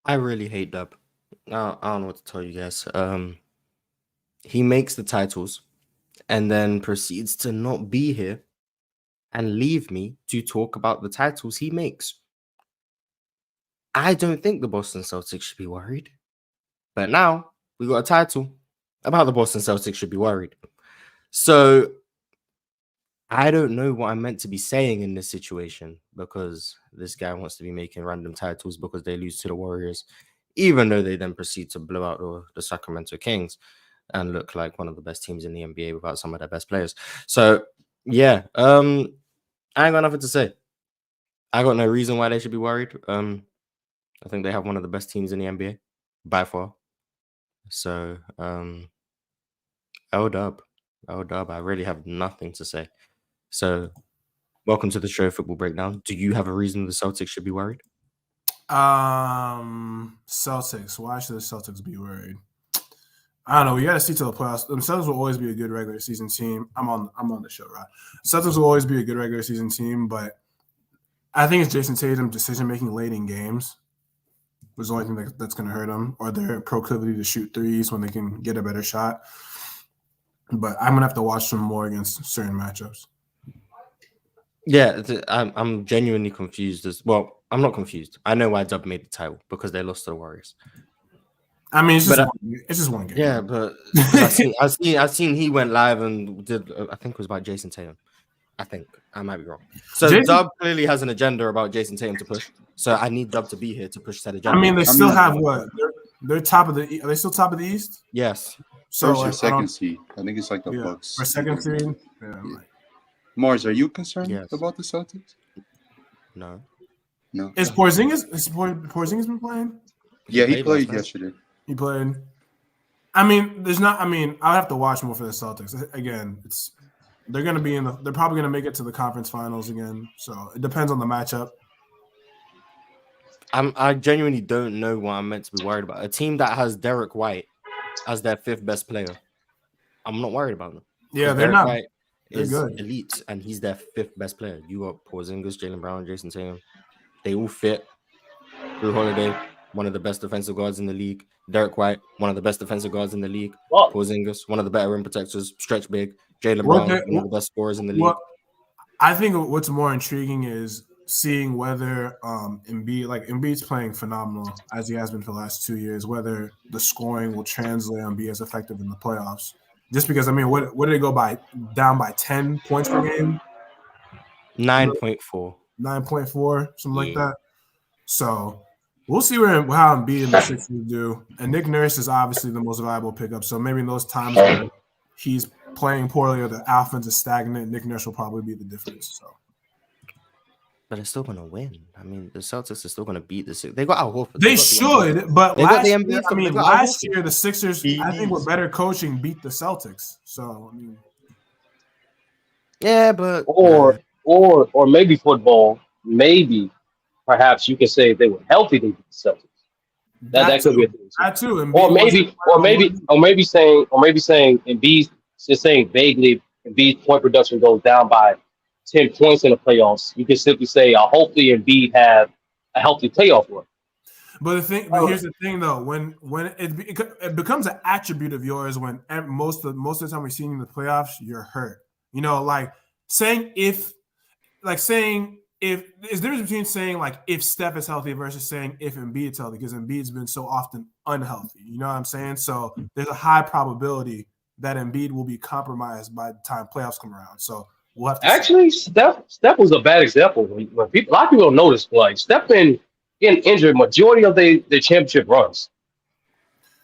I really hate Dub. I don't know what to tell you guys. He makes the titles and then proceeds to not be here and leave me to talk about the titles he makes. I don't think the Boston Celtics should be worried. But now we got a title about the Boston Celtics should be worried. So I don't know what I'm meant to be saying in this situation because this guy wants to be making random titles because they lose to the Warriors, even though they then proceed to blow out the Sacramento Kings and look like one of the best teams in the NBA without some of their best players. So yeah, I ain't got nothing to say. I got no reason why they should be worried. I think they have one of the best teams in the NBA by far. So L Dub. I really have nothing to say. So welcome to the show, Football Breakdown. Do you have a reason the Celtics should be worried? Celtics. Why should the Celtics be worried? I don't know. We got to see till the playoffs. The Celtics will always be a good regular season team. I'm on the show, right? Celtics will always be a good regular season team, but I think it's Jason Tatum's decision making late in games was the only thing that's going to hurt them, or their proclivity to shoot threes when they can get a better shot. But I'm gonna have to watch them more against certain matchups. Yeah, I'm genuinely confused. Well, I'm not confused. I know why Dub made the title because they lost to the Warriors. I mean, it's just one game. Yeah, but I've seen he went live and did. I think it was about Jason Tatum. I think I might be wrong. So Dub clearly has an agenda about Jason Tatum to push. So I need Dub to be here to push that agenda. I mean, they still have what? They're top of the. Are they still top of the East? Yes. So first or second seed. I think it's like the Bucks. For second seed. Yeah. Mars, are you concerned about the Celtics? No. Is Porzingis been playing? Yeah, he played yesterday. He played. I mean, I'll have to watch more for the Celtics. Again, they're going to be they're probably going to make it to the conference finals again. So it depends on the matchup. I genuinely don't know what I'm meant to be worried about. A team that has Derek White as their fifth best player, I'm not worried about them. Yeah, they're not. White is good. Elite, and he's their fifth best player. You got Porzingis, Jaylen Brown, Jason Tatum. They all fit. Drew Holiday, one of the best defensive guards in the league. Derek White, one of the best defensive guards in the league. Porzingis, one of the better rim protectors. Stretch big. Jaylen Brown, one of the best scorers in the league. I think what's more intriguing is seeing whether Embiid's playing phenomenal as he has been for the last 2 years, whether the scoring will translate and be as effective in the playoffs. Just because, I mean, what did it go by? Down by 10 points per game? 9.4. 9.4, something like that. So we'll see how Embiid and the Sixers do. And Nick Nurse is obviously the most valuable pickup. So maybe in those times where he's playing poorly or the offense is stagnant, Nick Nurse will probably be the difference. So. But they're still going to win. I mean, the Celtics are still going to beat the Sixers. They got Al Horford. They should, but last year the Sixers, I think, with better coaching, beat the Celtics. So, I mean, yeah, but or maybe football, maybe perhaps you could say if they were healthy, they beat the Celtics. That could be a thing. That too. Or maybe saying Embiid just saying vaguely Embiid's point production goes down by 10 points in the playoffs. You can simply say, hopefully Embiid have a healthy playoff run. But here's the thing, though. When it becomes an attribute of yours when most of the time we're seeing you in the playoffs, you're hurt. You know, like saying if there's a difference between saying like if Steph is healthy versus saying if Embiid's healthy, because Embiid's been so often unhealthy. You know what I'm saying? So there's a high probability that Embiid will be compromised by the time playoffs come around. So we'll have to actually, Steph was a bad example. When a lot of people don't notice, like Steph been getting injured majority of the championship runs.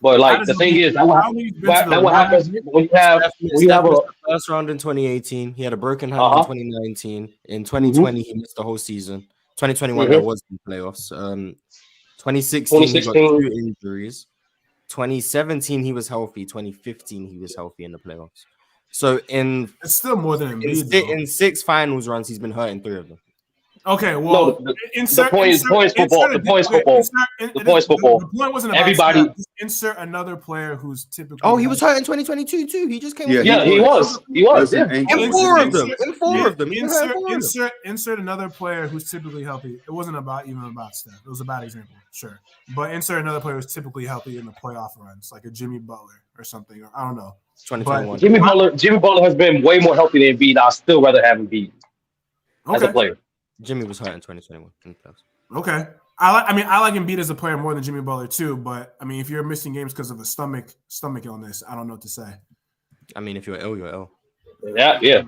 But like the thing is, that what happens when you have a first round in 2018. He had a broken hand in 2019. In 2020, he missed the whole season. 2021, there was in playoffs. 2016, he got 2 injuries. 2017, he was healthy. 2015, he was healthy in the playoffs. So it's still more than Embiid. In 6 finals runs, he's been hurt in 3 of them. Okay, well, the points football. The points football. The point wasn't about everybody. Steph. Just insert another player who's typically. Oh, he was hurt in 2022 too. He just came. Yeah, he was. Yeah. In four of them. Insert another player who's typically healthy. It wasn't about Steph. It was a bad example, sure. But insert another player who's typically healthy in the playoff runs, like a Jimmy Butler or something. Or, I don't know. 2021. Jimmy Butler has been way more healthy than Embiid. I'd still rather have Embiid as a player. Jimmy was hurt in 2021. Okay. I like Embiid as a player more than Jimmy Butler too, but I mean, if you're missing games because of a stomach illness, I don't know what to say. I mean, if you're ill, you're ill. Yeah.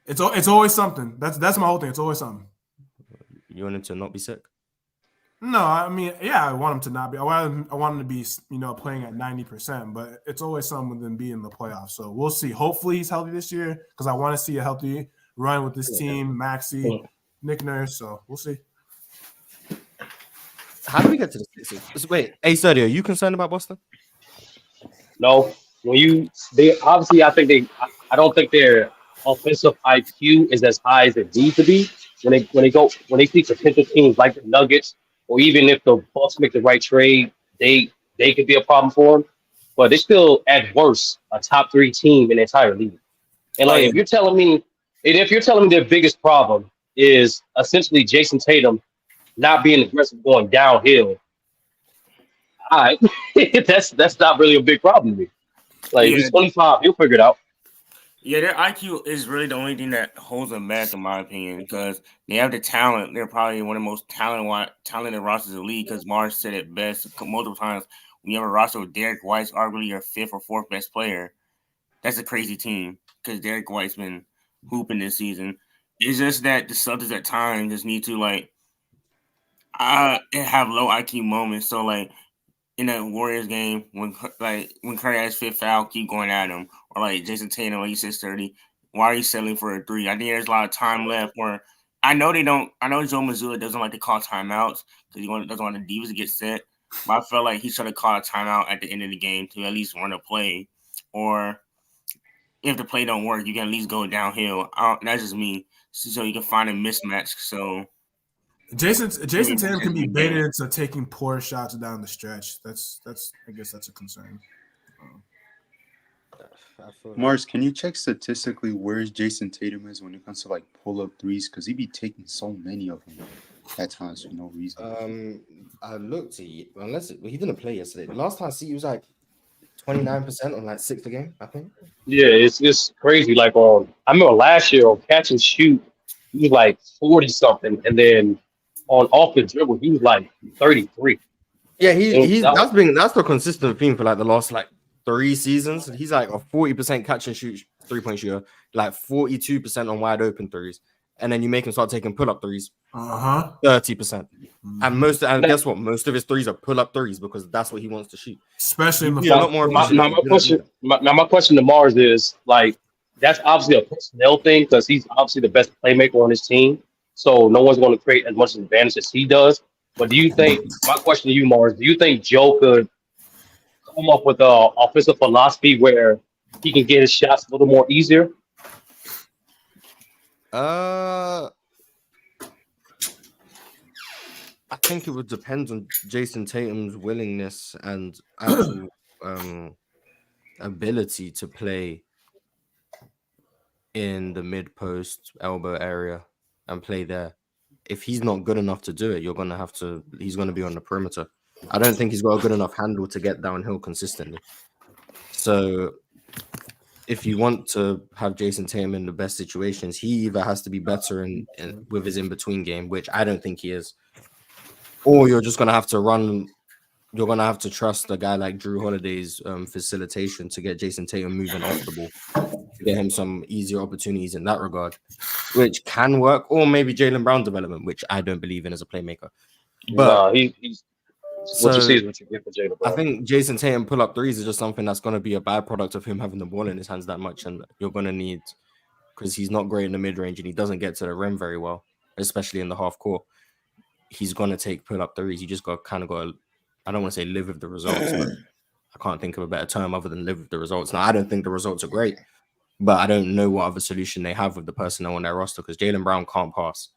It's always something. That's my whole thing. It's always something. You want him to not be sick? No, I mean, yeah, I want him to not be. I want him to be, playing at 90%, but it's always something with him being in the playoffs. So we'll see. Hopefully, he's healthy this year because I want to see a healthy run with this team, Maxey, Nick Nurse. So we'll see. How do we get to the Sixers? Wait, ASturdy, are you concerned about Boston? No. I don't think their offensive IQ is as high as it needs to be when they see potential teams like the Nuggets, or even if the Bucks make the right trade, they could be a problem for them. But they're still at worst a top 3 team in the entire league. And if you're telling me their biggest problem is essentially Jason Tatum not being aggressive going downhill, all right, that's not really a big problem to me. He's 25, he'll figure it out. Yeah, their IQ is really the only thing that holds them back, in my opinion, because they have the talent. They're probably one of the most talented rosters in the league, because Mars said it best multiple times. When you have a roster with Derek White's arguably your 5th or 4th best player, that's a crazy team, because Derek White's been hooping this season. It's just that the Celtics at times just need to, have low IQ moments. So, in that Warriors game, when Curry has 5th foul, keep going at him. Or Jason Tatum, like you said, 30. Why are you settling for a 3? I think there's a lot of time left where I know Joe Mazzulla doesn't like to call timeouts because he doesn't want the Divas to get set. But I felt like he should have called a timeout at the end of the game to at least run a play. Or if the play don't work, you can at least go downhill. That's just me. So you can find a mismatch. So Jason Tatum can be baited into taking poor shots down the stretch. That's I guess that's a concern. Mars, can you check statistically where Jason Tatum is when it comes to pull up threes? Because he be taking so many of them at times for no reason. I looked at it, unless he didn't play yesterday. The last time I see he was 29% on 6 a game, I think. Yeah, it's crazy. I remember last year on catch and shoot, he was 40 something, and then on off the dribble, he was 33. Yeah, that's the consistent theme for the last 3 seasons. He's a 40% catch and shoot 3-point shooter, 42% on wide open threes, and then you make him start taking pull up threes. 30%. And guess what? Most of his threes are pull up threes because that's what he wants to shoot. Especially in the a lot more. My question to Mars is that's obviously a personnel thing because he's obviously the best playmaker on his team. So no one's going to create as much advantage as he does. But do you think, my question to you, Mars, do you think Joe could come up with an offensive philosophy where he can get his shots a little more easier? I think it would depend on Jason Tatum's willingness and actual ability to play in the mid-post elbow area and play there. If he's not good enough to do it, he's going to be on the perimeter. I don't think he's got a good enough handle to get downhill consistently. So if you want to have Jason Tatum in the best situations, he either has to be better with his in-between game, which I don't think he is, or you're just going to have to run. You're going to have to trust a guy like Drew Holiday's facilitation to get Jason Tatum moving off the ball, to get him some easier opportunities in that regard, which can work, or maybe Jaylen Brown development, which I don't believe in as a playmaker. But he's what you see is what you get for Jaylen Brown. I think Jason Tatum pull-up threes is just something that's going to be a byproduct of him having the ball in his hands that much, and you're going to need, because he's not great in the mid-range and he doesn't get to the rim very well, especially in the half court. He's going to take pull-up threes. You just got I don't want to say live with the results, but I can't think of a better term other than live with the results. Now, I don't think the results are great, but I don't know what other solution they have with the personnel on their roster because Jaylen Brown can't pass.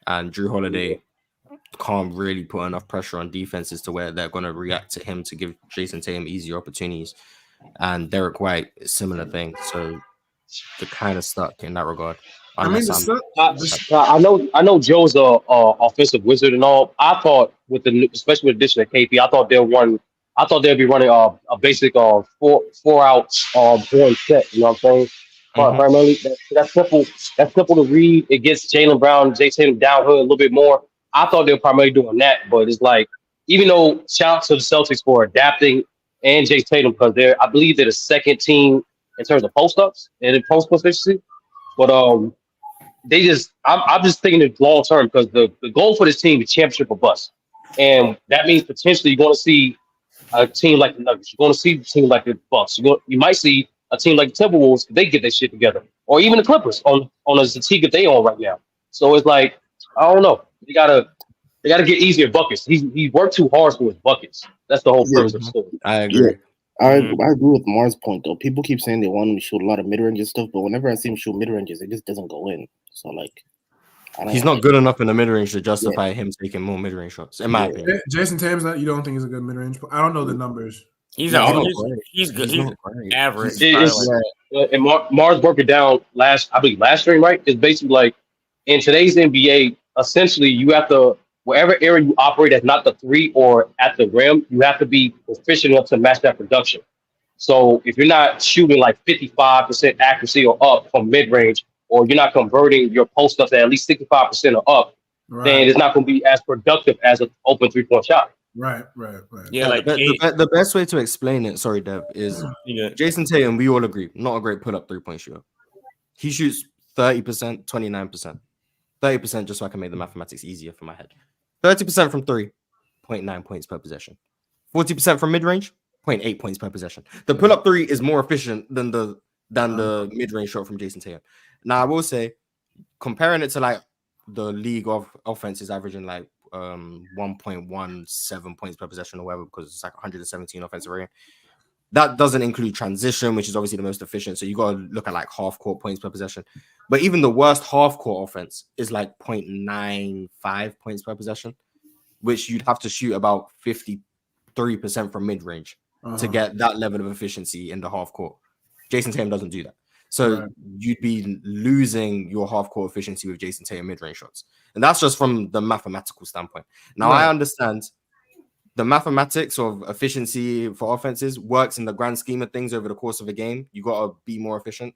and Drew Holiday can't really put enough pressure on defenses to where they're going to react to him to give Jason Tatum easier opportunities. And Derek White, similar thing. So they're kind of stuck in that regard. Unless I know Joe's a offensive wizard and all. I thought with especially with the addition of KP, I thought they'd be running a basic 4-out one set. You know what I'm saying? But primarily that's simple. That's simple to read. It gets Jaylen Brown, Jay Tatum downhill a little bit more. I thought they were primarily doing that, but it's like, even though shout out to the Celtics for adapting and Jay Tatum, because I believe they're the second team in terms of post-ups and in post efficiency. But I'm just thinking it long term, because the goal for this team is championship or bust. And that means potentially you're going to see a team like the Nuggets. You're going to see a team like the Bucks. You might see a team like the Timberwolves if they get their shit together, or even the Clippers on a fatigue that they on right now. So it's like, I don't know. They gotta get easier buckets. He worked too hard for his buckets. That's the whole purpose of the story. I agree. Yeah. I agree with Mars' point though. People keep saying they want him to shoot a lot of mid-range and stuff, but whenever I see him shoot mid-ranges, it just doesn't go in. So like, he's not good enough in the mid-range to justify him taking more mid-range shots, in my opinion. Jason Tatum's not. You don't think he's a good mid-range? I don't know the numbers. He's good. He's average. And Mars broke it down last stream, right? It's basically like, in today's NBA, essentially you have to, wherever area you operate as not the three or at the rim, you have to be proficient enough to match that production. So if you're not shooting like 55% accuracy or up from mid-range, or you're not converting your post-ups at least 65% or up, then it's not going to be as productive as an open three-point shot. Right. Yeah, like the best way to explain it, sorry, Dev, is Jason Tatum, we all agree, not a great pull-up three-point shooter. He shoots 30%, 29%. 30%, just so I can make the mathematics easier for my head. 30% from 3, 0.9 points per possession. 40% from mid-range, 0.8 points per possession. The pull-up three is more efficient than the mid-range shot from Jason Tatum. Now, I will say, comparing it to like the league of offenses averaging like 1.17 points per possession or whatever, because it's like 117 offensive rating. That doesn't include transition, which is obviously the most efficient. So you got to look at like half-court points per possession. But even the worst half-court offense is like 0.95 points per possession, which you'd have to shoot about 53% from mid-range to get that level of efficiency in the half-court. Jason Tatum doesn't do that. So you'd be losing your half-court efficiency with Jason Tatum mid-range shots. And that's just from the mathematical standpoint. Now, I understand the mathematics of efficiency for offenses works in the grand scheme of things over the course of a game. You got to be more efficient.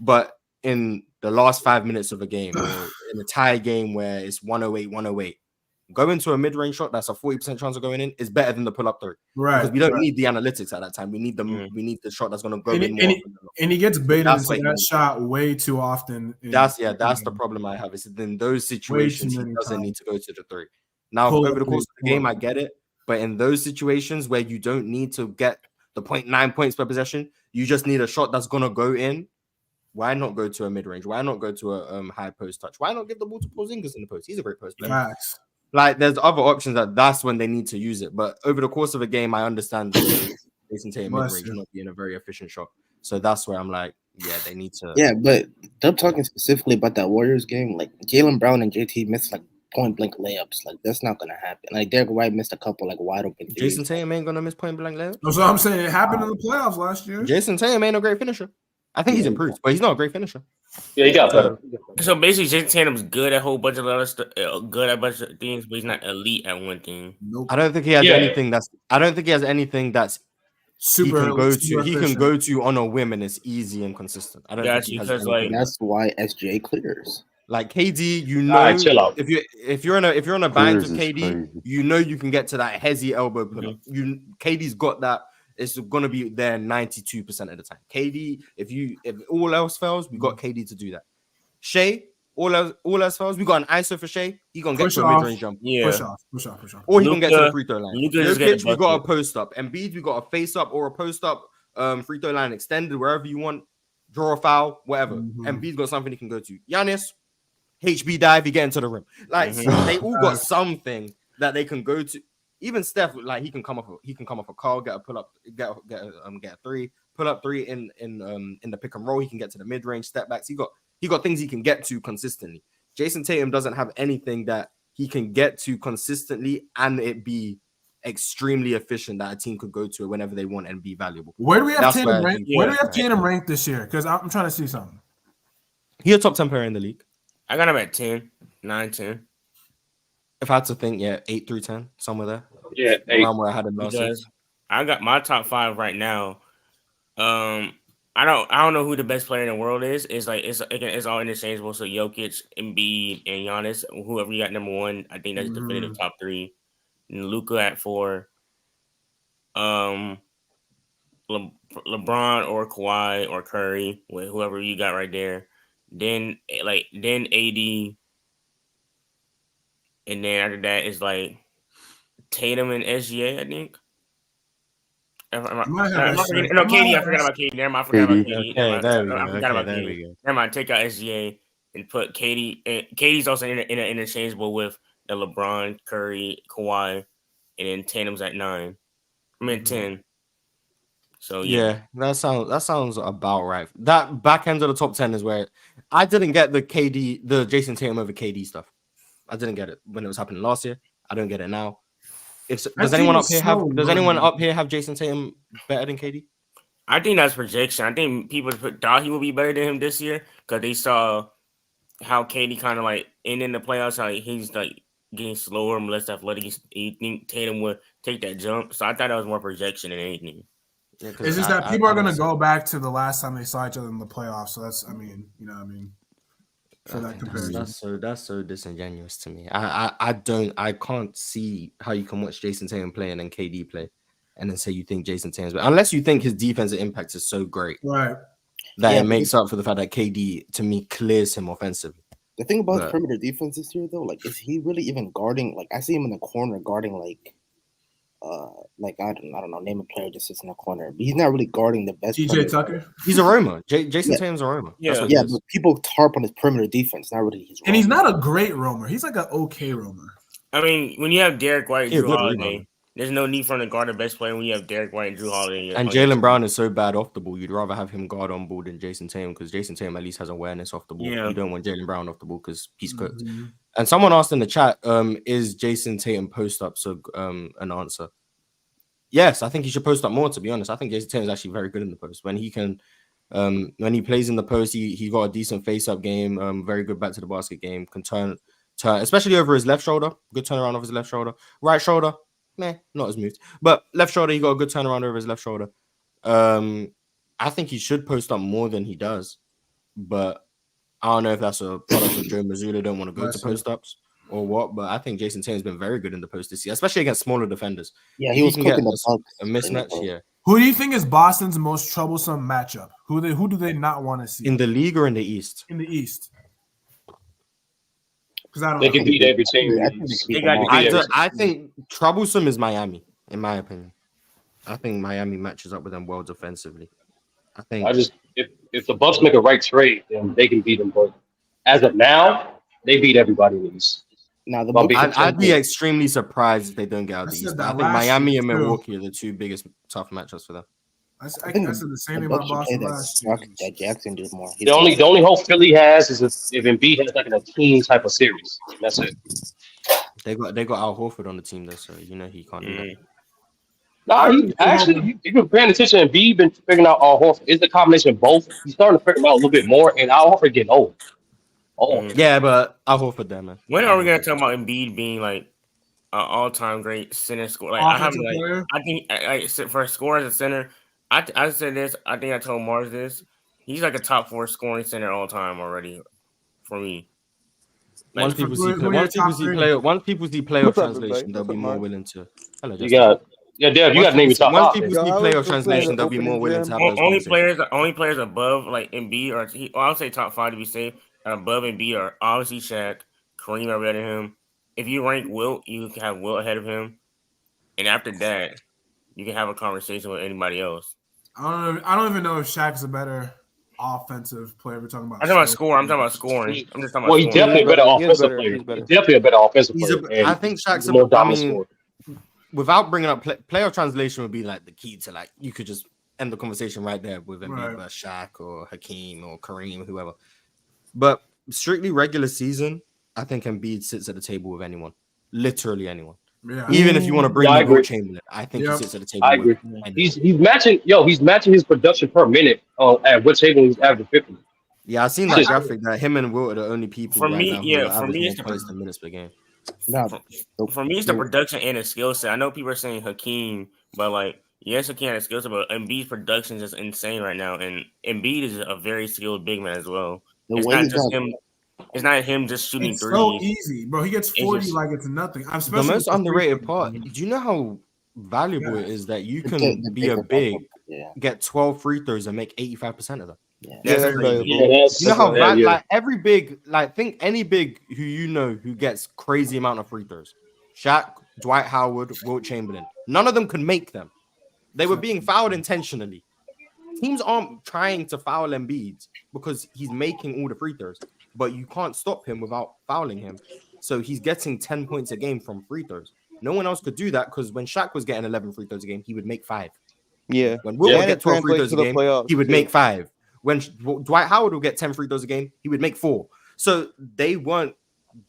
But in the last 5 minutes of a game, or in a tie game where it's 108, going to a mid-range shot that's a 40% chance of going in is better than the pull-up three. Right. Because we don't need the analytics at that time. We need the shot that's going to go in more. And he gets baited into that shot way too often. That's the problem I have. Is in those situations he doesn't need to go to the three. Now, over the course of the game, I get it. But in those situations where you don't need to get the 0.9 points per possession, you just need a shot that's going to go in. Why not go to a mid-range? Why not go to a high post touch? Why not give the ball to Porzingis in the post? He's a great post player. Facts. Like, there's other options that's when they need to use it. But over the course of a game, I understand Jason Tatum mid-range not being a very efficient shot. So that's where I'm like, yeah, they need to. Yeah, but them talking specifically about that Warriors game, like Jaylen Brown and JT missed like point-blank layups. Like, that's not going to happen. Like, Derek White missed a couple like wide-open threes. Jason Tatum ain't going to miss point-blank layups? That's what I'm saying. It happened in the playoffs last year. Jason Tatum ain't a great finisher. I think he's improved, but he's not a great finisher. Yeah, he got better. So basically, Jason Tatum's good at a whole bunch of other stuff, good at a bunch of things, but he's not elite at one thing. Nope. I don't think he has anything that's. I don't think he has anything that's super. He can go to on a whim and it's easy and consistent. I don't think he has anything. That's why SGA clears. Like KD, right, chill out. if you're on a bind with KD, you know you can get to that hezzy elbow pull up. KD's got that. It's gonna be there 92% of the time. KD, if all else fails, we got KD to do that. Shea, all else fails, we got an ISO for Shea. He gonna get to a mid-range jump. Yeah, push off. Or he gonna get to the free throw line. Jokic, we got a post up. Embiid, we got a face up or a post up. Free throw line extended wherever you want. Draw a foul, whatever. Embiid's got something he can go to. Giannis, HB dive, he get into the rim. Like they all got something that they can go to. Even Steph, like he can come off a call, get a pull up, get a three, pull up three in the pick and roll. He can get to the mid range, step backs. He got things he can get to consistently. Jason Tatum doesn't have anything that he can get to consistently and it be extremely efficient that a team could go to whenever they want and be valuable. Where do we have Tatum ranked? Where do we have Tatum ranked this year? Because I'm trying to see something. He's a top 10 player in the league. I got him at 10, 9, 10. If I had to think, 8 through 10, somewhere there. Yeah, 8. Around where I had him last year. I got my top 5 right now. I don't know who the best player in the world is. It's all interchangeable. So Jokic, Embiid, and Giannis, whoever you got number 1, I think that's definitive top 3. And Luka at 4. LeBron or Kawhi or Curry, with whoever you got right there. Then AD, and then after that is like Tatum and SGA, I think. No, KD. I forgot about KD. Never mind. I forgot about KD. Never mind. Take out SGA and put KD. KD's also interchangeable with the LeBron, Curry, Kawhi, and then Tatum's at 9. I mean 10. So yeah, that sounds about right. That back end of the top 10 is where I didn't get the Jason Tatum over KD stuff. I didn't get it when it was happening last year. I don't get it now. Does anyone up here have Jason Tatum better than KD? I think that's projection. I think people thought he would be better than him this year because they saw how KD kind of like in the playoffs, how he's like getting slower and less athletic. You think Tatum would take that jump? So I thought that was more projection than anything. Yeah, it's just that people are going to go back to the last time they saw each other in the playoffs. So that's, for that comparison. That's so disingenuous to me. I can't see how you can watch Jason Tatum play and then KD play and then say you think Jason Tatum's better. Unless you think his defensive impact is so great. Right. That it makes up for the fact that KD, to me, clears him offensively. The thing about perimeter defense this year, though, like, is he really even guarding? Like, I see him in the corner guarding, I don't know, name a player just sits in the corner. But he's not really guarding the best. TJ Tucker. He's a roamer. Jason Tatum's a roamer. Yeah, but people harp on his perimeter defense. Not really his. And he's not a great roamer. He's like an okay roamer. I mean, when you have Derek White and Drew Holiday, there's no need for him to guard the best player when you have Derek White and Drew Holiday. And Jaylen Brown is so bad off the ball. You'd rather have him guard on ball than Jason Tatum because Jason Tatum at least has awareness off the ball. Yeah. You don't want Jaylen Brown off the ball because he's cooked. And someone asked in the chat, is Jason Tatum post up? So an answer. Yes, I think he should post up more, to be honest. I think Jason Tatum is actually very good in the post. When he can, when he plays in the post, he got a decent face-up game, very good back to the basket game, can turn, especially over his left shoulder. Good turnaround over his left shoulder. Right shoulder, not as smooth. But left shoulder, he got a good turnaround over his left shoulder. I think he should post up more than he does. But I don't know if that's a product of Joe Mazzulla don't want to go to post-ups or what, but I think Jason Tatum's been very good in the post this year, especially against smaller defenders. Yeah, he was cooking a mismatch. Yeah. Who do you think is Boston's most troublesome matchup? Who do they not want to see in the league or in the East? In the East, because I don't. They can beat every team. I think troublesome is Miami, in my opinion. I think Miami matches up with them well defensively. I think. If the Bucks make a right trade, then they can beat them. But as of now, they beat everybody in the East. Now, I'd be extremely surprised if they don't get out of the East. I think Miami and Milwaukee are the two biggest tough matchups for them. I said the same thing about Boston last year. That Jackson did more. The only hope Philly has is if Embiid has like a team type of series. That's it. They got Al Horford on the team though, so you know he can't do that. No, you've been paying attention. Embiid been figuring out Al Horford. It's the combination of both. He's starting to figure him out a little bit more, and Al Horford getting old. Yeah, but I'll hold for them, man. When are we gonna talk about Embiid being like an all-time great center scorer? Like I think for a scorer as a center, I said this. I think I told Mars this. He's like a top 4 scoring center all time already for me. Like, once people see playoff translation, they'll be more willing to. Dev, you got to name your top. Once people see playoff translation, they'll be more willing to have those only players above like Embiid or I'll say top 5 to be safe. Above Embiid are obviously Shaq, Kareem are better than him. If you rank Wilt, you can have Wilt ahead of him, and after that, you can have a conversation with anybody else. I don't even know if Shaq's a better offensive player. We're talking about. I'm talking about scoring. I'm talking about scoring. I'm just talking about. Well, he's definitely a better offensive player. He's definitely a better offensive player. I think Shaq's a more dominant. Without bringing up playoff translation, would be like the key to like you could just end the conversation right there with Embiid, Shaq or Hakeem or Kareem or whoever. But strictly regular season, I think Embiid sits at the table with anyone, literally anyone. Yeah. Even if you want to bring I in agree. Will Chamberlain, I think he sits at the table I with agree. anyone. He's matching his production per minute at what table he's averaging 50. Yeah, I've seen that graphic that him and Will are the only people For right me, now who yeah, are for averaging me, more it's points than minutes per game. For me, it's the production and the skill set. I know people are saying Hakeem, but like, yes, Hakeem has skill set, but Embiid's production is just insane right now, and Embiid is a very skilled big man as well. It's not just him. It's not him just shooting It's threes. so easy, bro. He gets 40 like it's nothing. The most underrated part. Do you know how valuable it is that you can be a big, get 12 free throws and make 85% of them? Yeah, that's valuable. You know how like every big, like think any big who you know who gets crazy amount of free throws. Shaq, Dwight Howard, Wilt Chamberlain. None of them could make them. They were being fouled intentionally. Teams aren't trying to foul Embiid because he's making all the free throws, but you can't stop him without fouling him. So he's getting 10 points a game from free throws. No one else could do that because when Shaq was getting 11 free throws a game, he would make 5. Yeah. When Wilt would And get it 12 free throws translates to a the game, playoffs, he would too. make 5. When Dwight Howard would get 10 free throws a game, he would make 4. So they weren't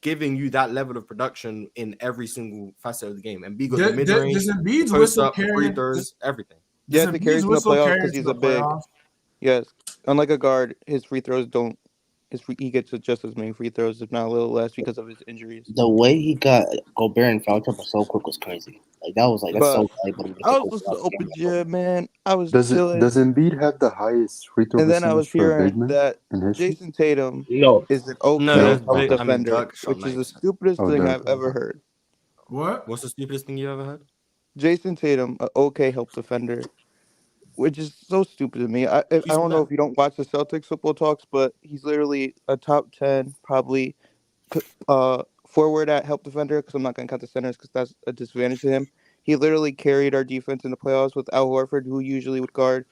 giving you that level of production in every single facet of the game. And B got the mid range, Does Embiid's post whistle up, the free throws, everything. You have to carry to the playoffs because he's a big. playoffs? Yes, unlike a guard, his free throws don't. He gets just as many free throws, if not a little less, because of his injuries. The way he got Gobert in foul trouble so quick was crazy. Like that's so valuable. I was just open gym, man. I was Does chilling. Does Embiid have the highest free throw And then I was percentage for a big hearing man that in history? Jason Tatum No. is an okay No, help defender, Dirk shot which is the 90%. stupidest Oh, thing Dirk. I've ever heard. What? What's the stupidest thing you ever heard? Jason Tatum, an okay help defender, which is so stupid to me. I don't know if you don't watch the Celtics football talks, but he's literally a top 10 probably forward at help defender, because I'm not going to count the centers because that's a disadvantage to him. He literally carried our defense in the playoffs with Al Horford, who usually would guard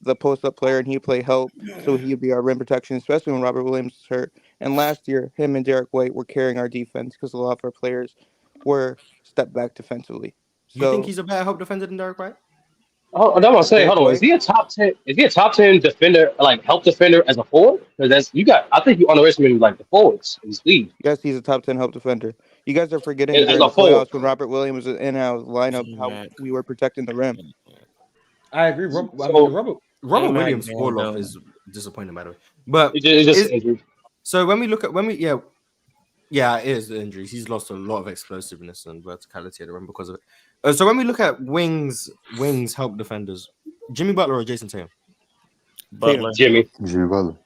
the post-up player, and he'd play help, so he'd be our rim protection, especially when Robert Williams was hurt. And last year, him and Derek White were carrying our defense because a lot of our players were step back defensively. You think he's a better help defender than Derek White? Oh, that's what I'm saying. Hold on. Is he a top 10? Is he a top 10 defender, like help defender as a forward? Because I think you underestimated like the forwards in this league. Yes, he's a top 10 help defender. You guys are forgetting As during a the forward. playoffs when Robert Williams was in our lineup how we were protecting the rim. I agree. Robert Williams' fall off is disappointing, by the way. But it's just injury. So when we look at it is the injuries. He's lost a lot of explosiveness and verticality at the rim because of it. So when we look at wings help defenders, Jimmy Butler or Jason Tatum? Jimmy Butler.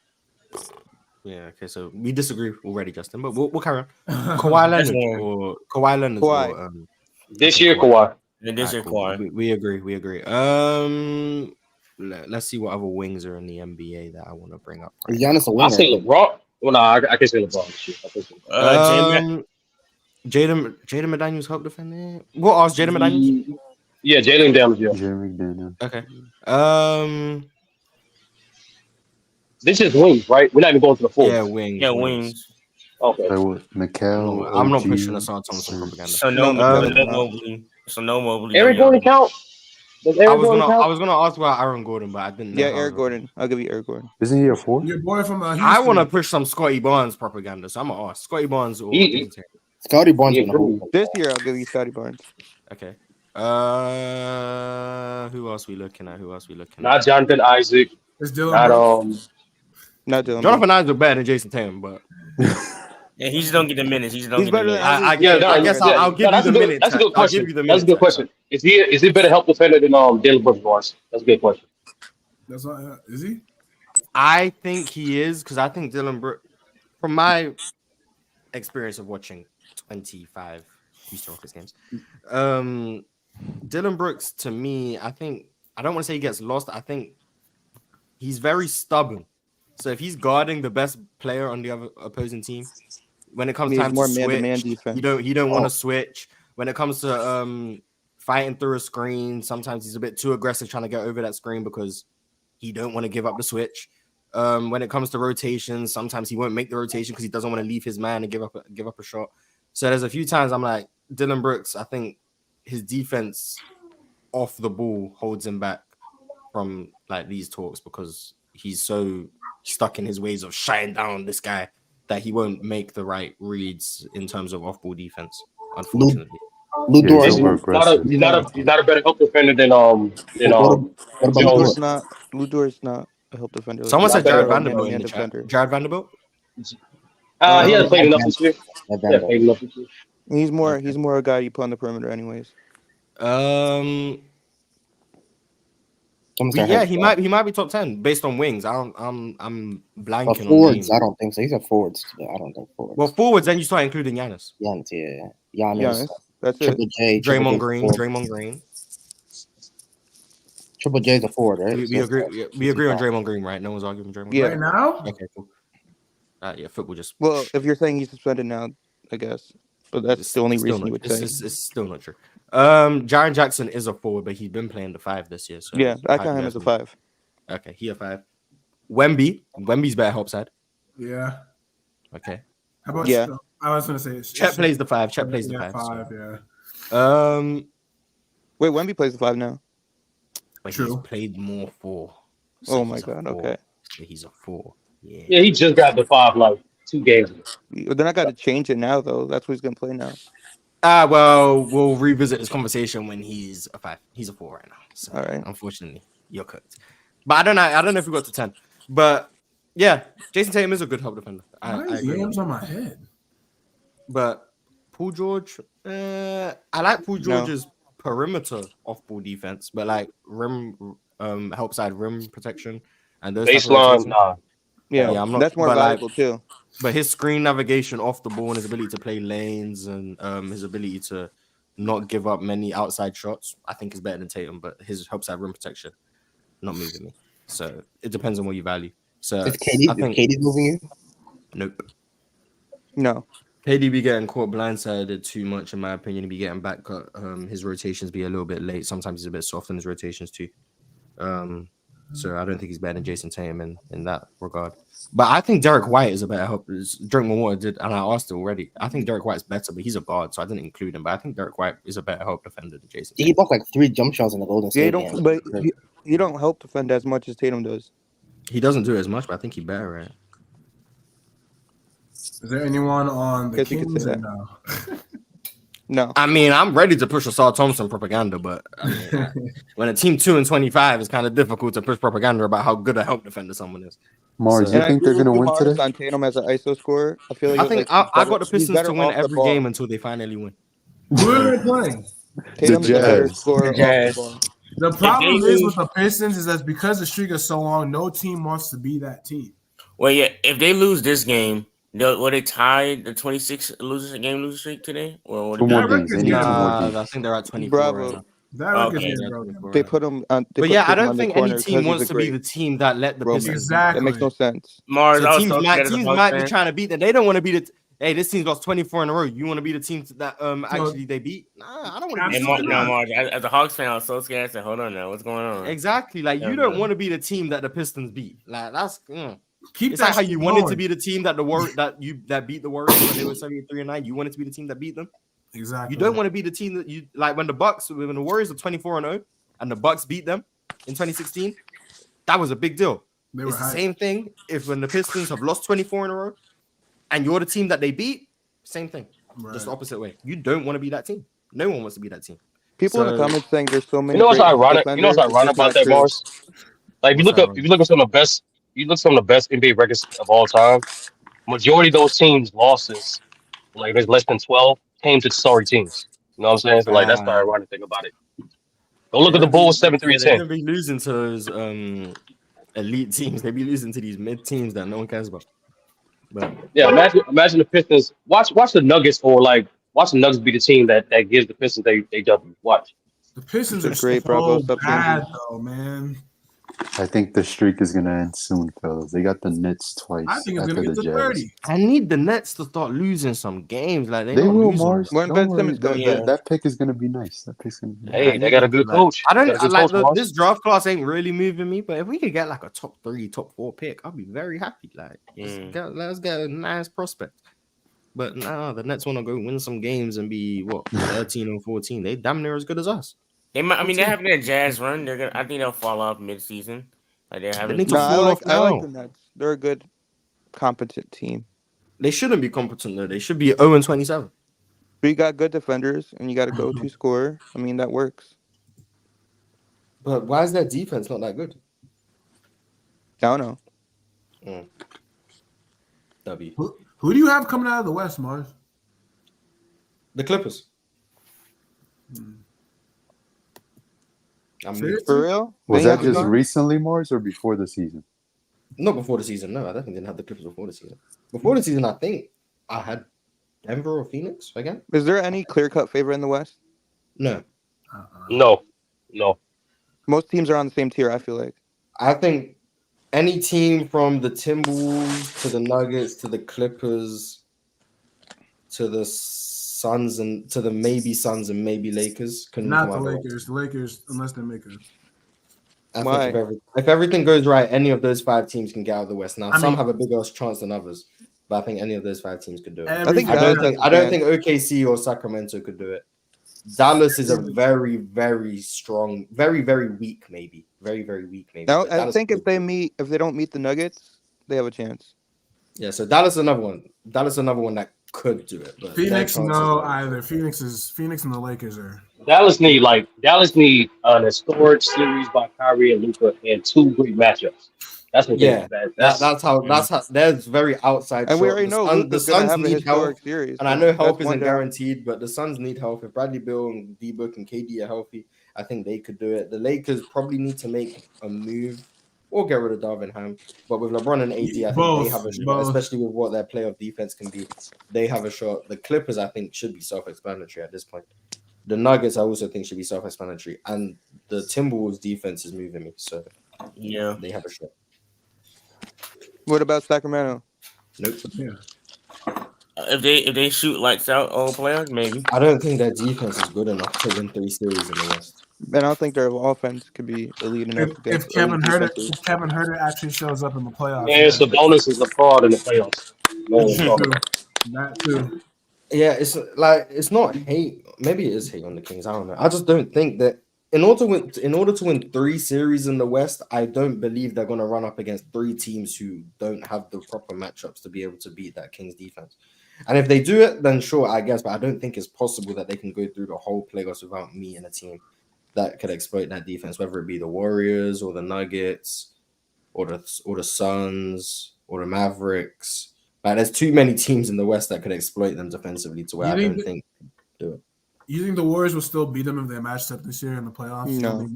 Yeah, okay, so we disagree already, Justin, but we'll carry on. Kawhi Leonard or this year, Kawhi. This year, Kawhi. We agree. Let's see what other wings are in the NBA that I want to bring up. Is Giannis a winner? I'll say LeBron. Well, no, I can say LeBron this year. Jaden McDaniels help defender. We'll ask Jaden McDaniels. Yeah, Jalen Daniels. Yeah. Jaden McDaniels. Okay. This is wings, right? We're not even going to the full. Yeah, wings. Okay. Mikal, I'm not pushing Hassan Thompson propaganda. So no Mobley. So no Mobley. Aaron Gordon count? I was gonna ask about Aaron Gordon, but I didn't know. Yeah, Aaron Gordon. I'll give you Aaron Gordon. Isn't he a 4? Your boy from I want to push some Scotty Barnes propaganda, so I'm gonna ask Scotty Barnes or Scotty Barnes. This year, I'll give you Scotty Barnes. Okay. Who else we looking at? Not Jonathan Isaac. It's Dylan. Not Dylan. Jonathan Isaac better than Jason Tatum, but yeah, he just don't get the minutes. He's better than I guess I'll give you the minutes. That's a good question. That's a good question. Is he better help defender than Dylan Brooks? That's a good question. That's not. Is he? I think he is, because I think Dylan Brooks, from my experience of watching 25 Houston Rockets games, Dylan Brooks, to me, I don't want to say he gets lost. I think he's very stubborn. So if he's guarding the best player on the other opposing team, when it comes time to switch, he don't want to switch. When it comes to fighting through a screen, sometimes he's a bit too aggressive trying to get over that screen because he don't want to give up the switch. When it comes to rotations, sometimes he won't make the rotation because he doesn't want to leave his man and give up a shot. So there's a few times I'm like, Dylan Brooks, I think his defense off the ball holds him back from like these talks because he's so stuck in his ways of shutting down this guy that he won't make the right reads in terms of off-ball defense. Unfortunately, Yeah, he's He's not a better help defender than What about Lou Jones. Dort's not. Lou Dort's not a help defender. someone Not said better Jared help Vanderbilt in man the chat. defender. Jared Vanderbilt. He hasn't played enough this year. Yeah, played enough this year. He's more a guy you put on the perimeter, anyways. He might be top 10 based on wings. I'm blanking but on forwards. names. I don't think so. He's a forwards. I don't think forwards. Well, forwards, then you start including Giannis. Giannis. That's Triple it. J. Draymond Green. Triple J is a forward, right? We agree. We agree on Draymond Green, right? No one's arguing Draymond. Yeah. Right now? Okay, cool. Yeah, football just. Well, if you're saying he's suspended now, I guess, but that's the only reason you would say. It's still not true. Jaren Jackson is a forward, but he's been playing the 5 this year. So yeah, I count him as a 5. Okay, he a 5. Wemby's better help side. Yeah. Okay. How about I was gonna say Chet plays the 5. Chet plays the 5. 5, so. Wait, Wemby plays the 5 now. But he's played more 4. So my god. Okay. He's a 4. Yeah, he just got the 5 like 2 games ago. Then I got to change it now, though. That's what he's gonna play now. Well, we'll revisit this conversation when he's a 5. He's a 4 right now. So, all right. Unfortunately, you're cooked. But I don't know if we got to 10. But yeah, Jason Tatum is a good help defender. I agree. Yams on my head. But Paul George, I like Paul George's perimeter off-ball defense, but like rim, help side rim protection and those baseline. Nah. Yeah, I'm not, that's more valuable too. But his screen navigation off the ball and his ability to play lanes and his ability to not give up many outside shots, I think is better than Tatum. But his help side rim protection, not moving me. So it depends on what you value. So is KD moving you? Nope. No. KD be getting caught blindsided too much, in my opinion. He be getting back cut. His rotations be a little bit late. Sometimes he's a bit soft in his rotations too. So I don't think he's better than Jason Tatum in that regard. But I think Derek White is a better help. Drink more water did, and I asked it already. I think Derek White's better, but he's a guard, so I didn't include him. But I think Derek White is a better help defender than Jason Tatum. He blocked like 3 jump shots in the Golden State game. But you don't help defend as much as Tatum does. He doesn't do it as much, but I think he's better, right? Is there anyone on the Kings? No. No. I mean, I'm ready to push Asar Thompson propaganda, but I mean, when a team 2-25, it's kind of difficult to push propaganda about how good a help defender someone is. Mars, you think they're going to win today? On Tatum as an ISO scorer, I feel like I got the Pistons to win every game until they finally win. Who are they playing? Tatum's the better scorer. The problem is with the Pistons is that because the streak is so long, no team wants to be that team. Well, yeah, if they lose this game, will they tie the 26 losing streak today? Or 2 more games. I think they're at 24. Bravo. Right they put him on. But yeah, I don't think any team wants to be the team that let the Pistons. Exactly. That makes no sense. Mars, so teams might be trying to beat them. They don't want to be the. Hey, this team's lost 24 in a row. You want to be the team that actually they beat? Nah, I don't want to be. Mars, as a Hawks fan, I was so scared. I said, "Hold on now, what's going on?" Exactly. Like you don't want to be the team that the Pistons beat. Like that's. It's like how you wanted to be the team that that beat the Warriors when they were 73-9. You wanted to be the team that beat them. Exactly. You don't want to be the team that you like when the Warriors were 24-0 and the Bucks beat them in 2016. That was a big deal. It's the same thing if when the Pistons have lost 24 in a row and you're the team that they beat, same thing. Right. Just the opposite way. You don't want to be that team. No one wants to be that team. People in the comments saying there's so many. You know what's ironic? About that, Mars? Like if you look at some of the best. You look at some of the best NBA records of all time. Majority of those teams' losses, like there's less than 12, came to sorry teams. You know what I'm saying? So like that's the ironic thing about it. Go look at the Bulls 7-3-10. They don't be losing to those elite teams. They be losing to these mid teams that no one cares about. But yeah, imagine the Pistons. Watch the Nuggets watch the Nuggets be the team that gives the Pistons they W. Watch. The Pistons are great, so bad though, man. I think the streak is gonna end soon, fellas. They got the Nets twice. I think it's gonna get to 30. I need the Nets to start losing some games. Like they will, Mars. When Ben Simmons goes, that pick is gonna be nice. That pick's gonna be. Hey, they got a good coach. This draft class ain't really moving me, but if we could get like a top 3, top 4 pick, I'll be very happy. Like let's get a nice prospect. But nah, the Nets want to go win some games and be 13 or 14. They damn near as good as us. They might. I mean, they're having a Jazz run. I think they'll fall off mid-season. Like they're having. I like the Nets. They're a good, competent team. They shouldn't be competent though. They should be 0-27. But you got good defenders and you got a go-to scorer. I mean, that works. But why is their defense not that good? I don't know. W. Who do you have coming out of the West, Mars? The Clippers. For real? Was that just recently, Mars, or before the season? Not before the season. No, I definitely didn't have the Clippers before the season. Before the season, I think I had Denver or Phoenix again. Is there any clear-cut favorite in the West? No. No. Most teams are on the same tier, I feel like. I think any team from the Timberwolves to the Nuggets to the Clippers to the Suns and to the maybe Suns and maybe Lakers can not the Lakers. The Lakers, unless they make it. I think if everything goes right, any of those 5 teams can get out of the West. Now, some have a bigger chance than others, but I think any of those 5 teams could do it. I don't think OKC or Sacramento could do it. Dallas is a very, very strong, very, very weak, maybe. Very, very weak, maybe. Now, I think if they don't meet the Nuggets, they have a chance. Yeah, so Dallas is another one. Dallas is another one that could do it. But Phoenix, no, either. Phoenix and the Lakers are. Dallas need an historic series by Kyrie and Luka and 2 great matchups. That's what. Yeah, that's how. There's very outside. And we already know the Suns need help. Series, and I know help isn't guaranteed, but the Suns need help. If Bradley Beal and D-Book and KD are healthy, I think they could do it. The Lakers probably need to make a move or get rid of Darvin Ham. But with LeBron and AD, I think they have a shot, especially with what their playoff defense can be. They have a shot. The Clippers, I think, should be self-explanatory at this point. The Nuggets, I also think, should be self-explanatory. And the Timberwolves defense is moving me. So, yeah, they have a shot. What about Sacramento? Nope. Yeah. If they shoot lights out all playoffs, maybe. I don't think their defense is good enough to win 3 series in the West. And I don't think their offense could be elite enough. If Kevin Huerter actually shows up in the playoffs, yeah, it's the bonus is the fraud in the playoffs. That too. Yeah, it's not hate. Maybe it is hate on the Kings. I don't know. I just don't think that in order to win 3 series in the West, I don't believe they're going to run up against 3 teams who don't have the proper matchups to be able to beat that Kings defense. And if they do it, then sure, I guess. But I don't think it's possible that they can go through the whole playoffs without meeting a team that could exploit that defense, whether it be the Warriors or the Nuggets or the Suns or the Mavericks. Like, there's too many teams in the West that could exploit them defensively to where I don't think do it. You think the Warriors will still beat them if they matched up this year in the playoffs? No.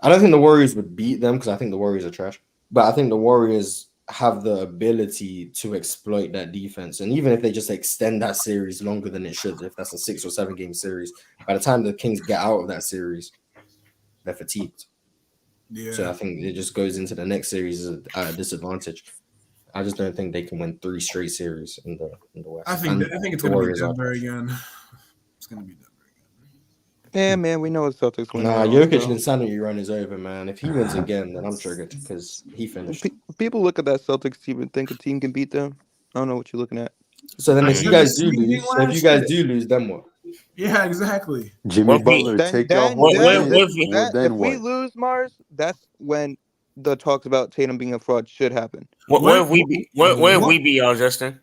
I don't think the Warriors would beat them because I think the Warriors are trash. But I think the Warriors have the ability to exploit that defense. And even if they just extend that series longer than it should, if that's a 6 or 7 game series, by the time the Kings get out of that series, they're fatigued. Yeah. So I think it just goes into the next series at a disadvantage. I just don't think they can win 3 straight series in the West. I think it's going to be Denver again. It's going to be Denver again. Yeah, man, we know the Celtics win. Nah, Jokic's insanity run is over, man. If he wins again, then I'm triggered because he finished. People look at that Celtics team and think a team can beat them. I don't know what you're looking at. So then if you guys do lose, then what? Yeah, exactly. Jimmy Butler take off. If we lose, Mars, that's when the talks about Tatum being a fraud should happen. Where have we be, y'all, Justin?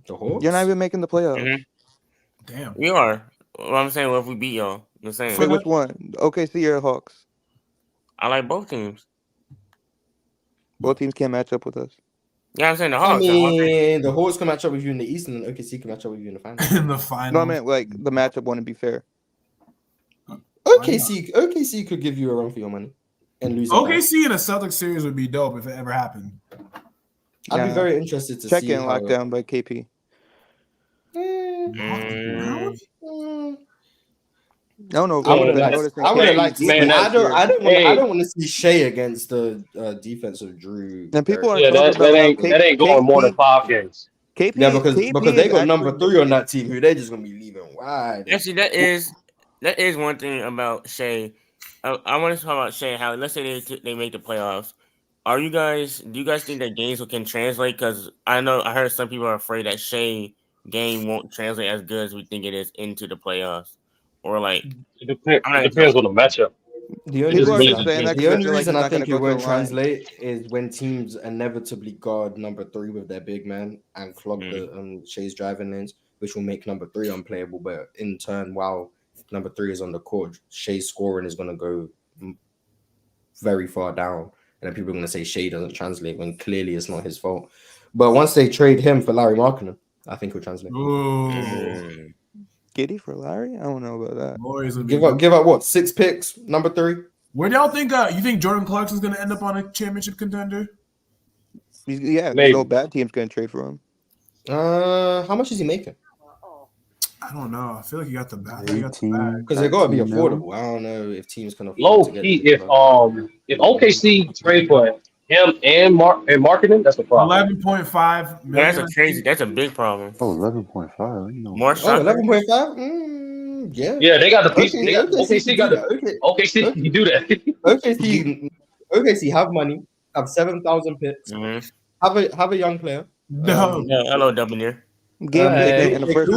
The Hawks? You're not even making the playoffs. Mm-hmm. Damn. We are. Well, I'm saying, what if we beat y'all? The same. Wait, which one? OKC or Hawks? I like both teams. Both teams can't match up with us. Yeah, I'm saying the Hawks. The Hawks can match up with you in the East, and the OKC can match up with you in the finals. In the finals. No, I meant like the matchup wouldn't be fair. OKC could give you a run for your money and lose. OKC in a Celtics series would be dope if it ever happened. I'd be very interested to check see in lockdown by KP. I don't know. I don't want to see Shea against the defense of Drew. And people are that ain't going more than 5 games. KP, because they got number 3 on that team who they just gonna be leaving wide. Actually, that is one thing about Shea. I want to talk about Shea. How let's say they make the playoffs. Do you guys think that games can translate? Because I heard some people are afraid that Shea game won't translate as good as we think it is into the playoffs. Or like it depends on the matchup. The only People are reason, just saying that the because only they're like, reason he's I not going to think it go to the won't line. translate is when teams inevitably guard number 3 with their big man and clog the Shea's driving lanes, which will make number 3 unplayable. But in turn, while number 3 is on the court, Shea's scoring is going to go very far down. And then people are going to say Shea doesn't translate when clearly it's not his fault. But once they trade him for Larry Markkinen, I think he'll translate. Giddy for Larry? I don't know about that. Give up what? 6 picks, number 3? Where do y'all think? You think Jordan Clarkson's going to end up on a championship contender? No bad team's going to trade for him. How much is he making? I don't know. I feel like he got the bag. Because they got to be affordable. I don't know if teams can afford. Low key, if OKC trade for him and Markkinen, that's a problem. 11.5. That's crazy. That's a big problem. Oh, 11.5. More shots. 11.5. Yeah, they got the piece. OKC got the OKC. You do that. OKC have money. Have 7,000 picks. Have a young player. Hello, Dubner. They could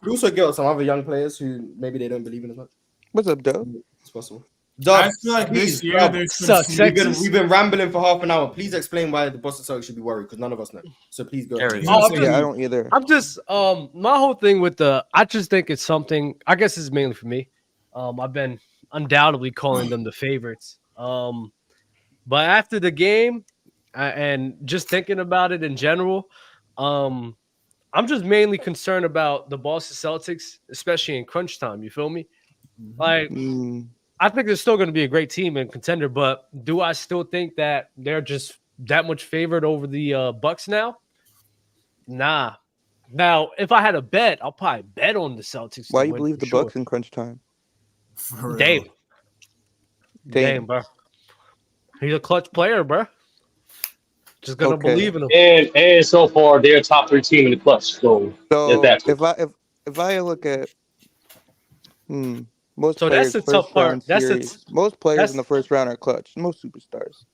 also give up some other young players who maybe they don't believe in as much. What's up, Dub? It's possible. I feel like this year we've been rambling for half an hour. Please explain why the Boston Celtics should be worried, because none of us know. So please go. I don't either. I'm just my whole thing with I just think it's something. I guess it's mainly for me. I've been undoubtedly calling them the favorites. But after the game and just thinking about it in general, I'm just mainly concerned about the Boston Celtics, especially in crunch time. You feel me? Like, I think they're still going to be a great team and contender, but do I still think that they're just that much favored over the Bucks now? Nah. Now, if I had a bet, I'll probably bet on the Celtics. Why do you believe the Bucks in crunch time? Dame, bro. He's a clutch player, bro. Just gonna believe in him. And so far, they're a top 3 team in the clutch. So if I look at most players, that's the tough part. Most players in the first round are clutch. Most superstars.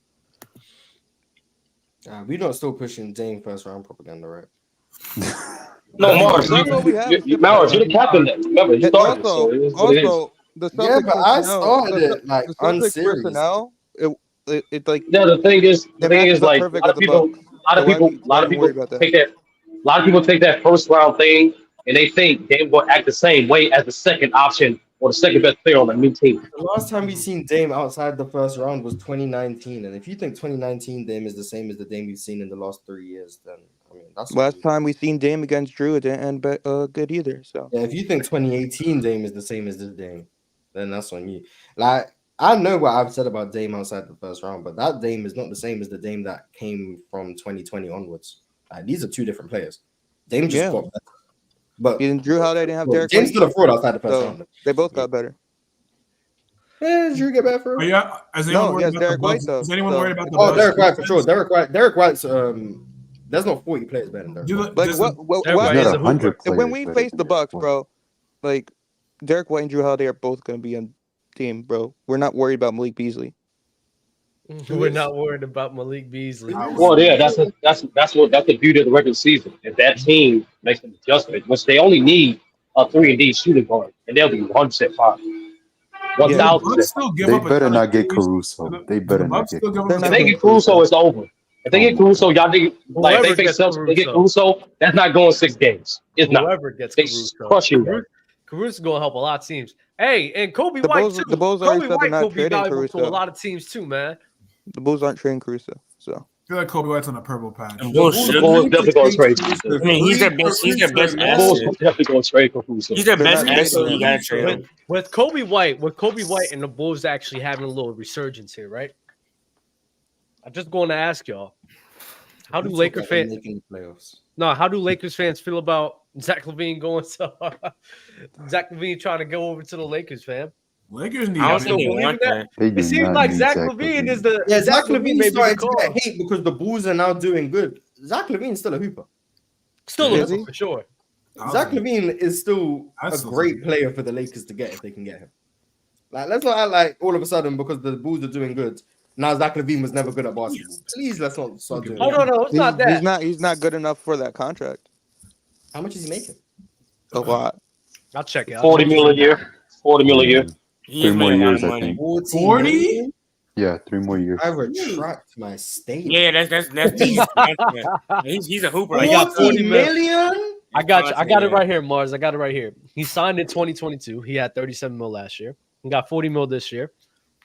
We're not still pushing Dame first round propaganda, right? No, Mars, you're the captain. Remember, you started. Also, the Celtics but I started it like the Celtics personnel. It like the thing is like a lot of people take that first round thing and they think Dame will act the same way as the second option or the second best player on a new team. The last time we seen Dame outside the first round was 2019, and if you think 2019 Dame is the same as the Dame we've seen in the last 3 years, then I mean that's last time we seen Dame against Drew. It didn't end good either. So yeah, if you think 2018 Dame is the same as this Dame, then that's on you. Like, I know what I've said about Dame outside the first round, but that Dame is not the same as the Dame that came from 2020 onwards. Like, these are 2 different players. Dame just got better. But Drew Holiday didn't have Derek. Dame's still a fraud outside the first round. They both got better. Did Drew get better for him? Yeah, is anyone worried about Derek White, though. Is anyone worried about the Bucks? Derek White for sure. Derek White's there's not 40 players better than Derek White. Like when we face the Bucks, bro, like Derek White and Drew Holiday are both going to be on team, bro. We're not worried about Malik Beasley. We're not worried about Malik Beasley. Well, yeah, that's the beauty of the regular season. If that team makes an adjustment, which they only need a 3-and-D shooting guard, and they'll be 100% fine. 1,000%. They better not get Caruso. They better not get Caruso. If they get Caruso, it's over. If they get Caruso, y'all think like they face Celtics, they get Caruso, that's not going 6 games. It's not. Whoever gets Caruso, crushing them. Caruso's going to help a lot of teams. Hey, and Kobe White too. The Bulls Kobe White will be valuable Caruso to a lot of teams too, man. The Bulls aren't trading Caruso, so. I feel like Kobe White's on a purple patch. The Bulls definitely going to trade. I mean, he's their best. He's their best asset. Bulls definitely going to trade Caruso. He's their best asset. You got to trade him. With Kobe White and the Bulls actually having a little resurgence here, right? I'm just going to ask y'all, how do Lakers fans? How do Lakers fans feel about Zach LaVine going to Zach LaVine trying to go over to the Lakers, fam? Lakers need. I don't think they want that. It seems like Zach LaVine is the Zach LaVine starting to get hate because the Bulls are now doing good. Zach LaVine's still a hooper. Still a hooper for sure. Zach LaVine is still a great player for the Lakers to get if they can get him. Like, let's not act like all of a sudden because the Bulls are doing good. Now Zach LaVine was never good at basketball. Please, let's not start doing that. No, it's not that. He's not good enough for that contract. How much is he making? A lot. I'll check it out. 40 million a year. 40 million a year. He 3 is more making a lot years, of I money. think. 40? Yeah, 3 more years. I retract my statement. Yeah, that's he's a hooper. He Like, got 40 million. I got you. I got it yeah. right here, Mars. I got it right here. He signed in 2022. He had 37 mil last year. He got 40 mil this year,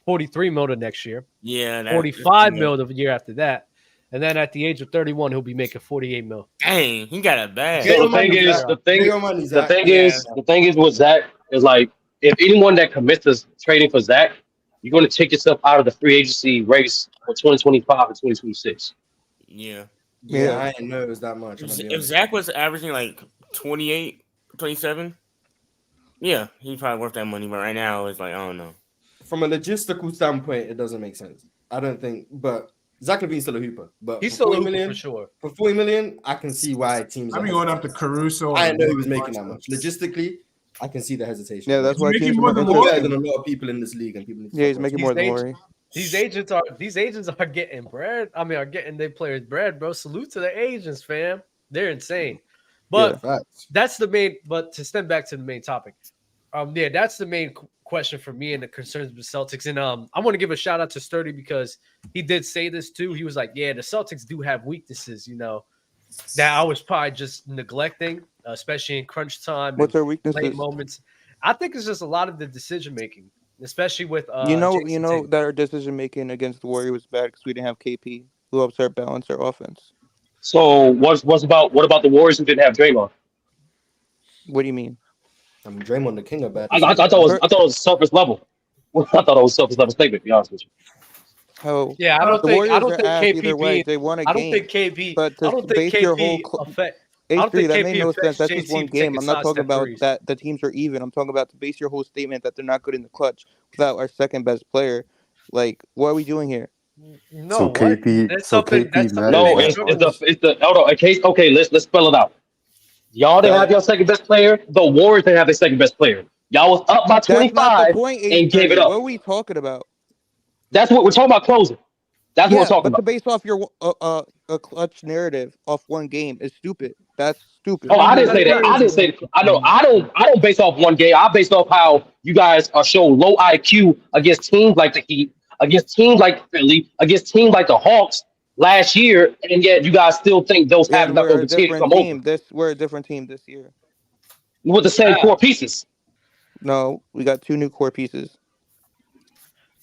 43 mil the next year, Yeah, 45 mil the year after that. And then at the age of 31, he'll be making 48 mil. Dang, he got a bag. So the thing is with Zach is like, if anyone that commits to trading for Zach, you're going to take yourself out of the free agency race for 2025 and 2026. Yeah. Yeah, I didn't know it was that much. If Zach was averaging like 28, 27, yeah, he's probably worth that money. But right now, it's like, I don't know. From a logistical standpoint, it doesn't make sense. I don't think, but Zach LaVine's still a hooper. But he's still a hooper million, for sure. For 40 million, I can see why teams. I'd be going up to Caruso. I didn't know he was making that much. Logistically, I can see the hesitation. Yeah, that's why he's making more than better than a lot of people in this league, and people. Yeah, he's making more than Laurie. These agents are getting bread. I mean, are getting their players bread, bro. Salute to the agents, fam. They're insane. But that's the main. But to step back to the main topic, that's the main question for me and the concerns with Celtics. And I want to give a shout out to Sturdy because he did say this too. He was like, "Yeah, the Celtics do have weaknesses, you know, that I was probably just neglecting, especially in crunch time. What's their weaknesses? Late moments. I think it's just a lot of the decision making." Especially with you know that our decision making against the Warriors was bad because we didn't have KP, who helps our balance our offense. So what about the Warriors who didn't have Draymond? What do you mean? I mean, Draymond the king of bad. I thought it was surface level. I thought it was surface level statement. To be honest with you. Oh yeah, I don't think KP. Either way, they won a game. I don't think KP. But I don't think KP affect. A3, that made no sense. That's just JT one game. I'm not talking about that the teams are even. I'm talking about to base your whole statement that they're not good in the clutch without our second best player. Like, what are we doing here? No, so KP. It's the hold on. In case, okay, let's spell it out. Y'all didn't have your second best player. The Warriors didn't have their second best player. Y'all was up by 25 and gave it up. What are we talking about? That's what we're talking about. Closing. That's what we're talking about. To base off your a clutch narrative off one game is stupid. That's stupid. Oh, I didn't say that. I didn't say that. I know. I don't base off one game. I base off how you guys are showing low IQ against teams like the Heat, against teams like Philly, against teams like the Hawks last year, and yet you guys still think those have enough of a team to come over. We're a different team this year with the same core pieces. No, we got 2 new core pieces.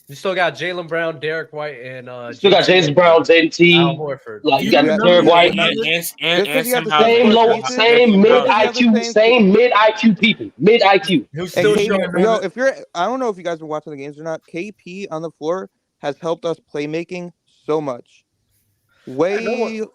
You still got Jaylen Brown, Derek White, and still got Jaylen Brown, JT, Al Horford. Like you got Derek White, same mid IQ people, mid IQ. If you're, I don't know if you guys been watching the games or not. KP on the floor has helped us playmaking so much. It's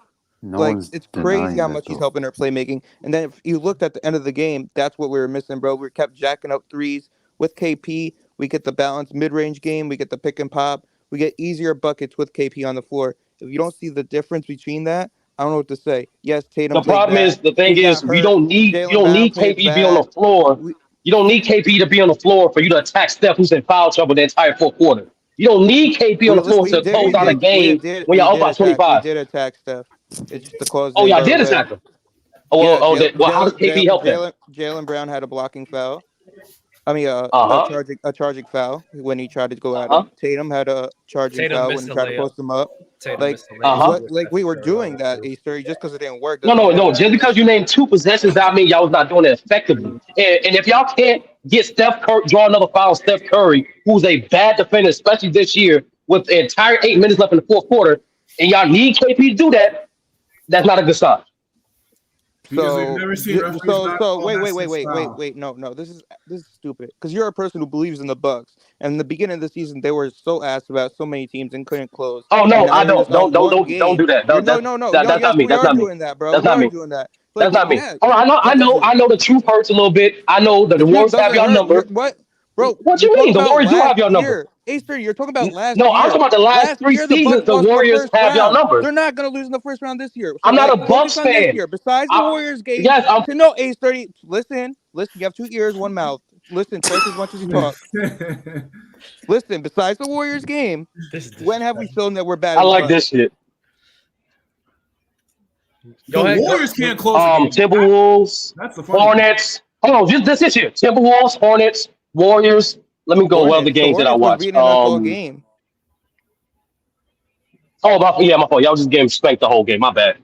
crazy how much he's helping our playmaking. And then if you looked at the end of the game, that's what we were missing, bro. We kept jacking up threes with KP. We get the balanced mid-range game. We get the pick and pop. We get easier buckets with KP on the floor. If you don't see the difference between that, I don't know what to say. Yes, Tatum. The problem is, the thing is, you don't need KP to be on the floor. You don't need KP to be on the floor for you to attack Steph, who's in foul trouble the entire fourth quarter. You don't need KP on the floor to close out a game when you're up by 25. We did attack Steph. It's just the cause. Oh, y'all did attack him. How does KP help that? Jaylen Brown had a blocking foul. I mean, a charging foul when he tried to go at him. Tatum had a charging foul when he tried to post him up. Like we were doing that, ASturdy, just because it didn't work. No. Just because you named 2 possessions, that mean y'all was not doing it effectively. And if y'all can't get Steph Curry, draw another foul, Steph Curry, who's a bad defender, especially this year, with the entire 8 minutes left in the fourth quarter, and y'all need KP to do that, that's not a good sign. Wait. No. This is stupid. Because you're a person who believes in the Bucks. And in the beginning of the season, they were so asked about so many teams and couldn't close. Oh no, I don't. Don't do that. No. That's not me. That's not me. Doing that, bro. That's not me. Doing that. That's not me. Oh, I know. The truth hurts a little bit. I know that the Warriors have your number. What? Bro, what you mean? The Warriors do have your number. ASturdy, you're talking about last year. No, I'm talking about the last 3 seasons. The Warriors have your number. They're not going to lose in the first round this year. I'm not a Bucks fan. Besides the Warriors game. Yes, no, ASturdy, listen. You have 2 ears, 1 mouth. Listen twice as much as you talk. Listen, besides the Warriors game, when have we shown that we're bad? I like this shit. The Warriors can't close. Timberwolves, Hornets. Hold on, just this here. Timberwolves, Hornets, Warriors, Let me go. Well, the The games that I Hornets was watched. beating us all game. Oh, my fault. Y'all just getting spanked the whole game. My bad.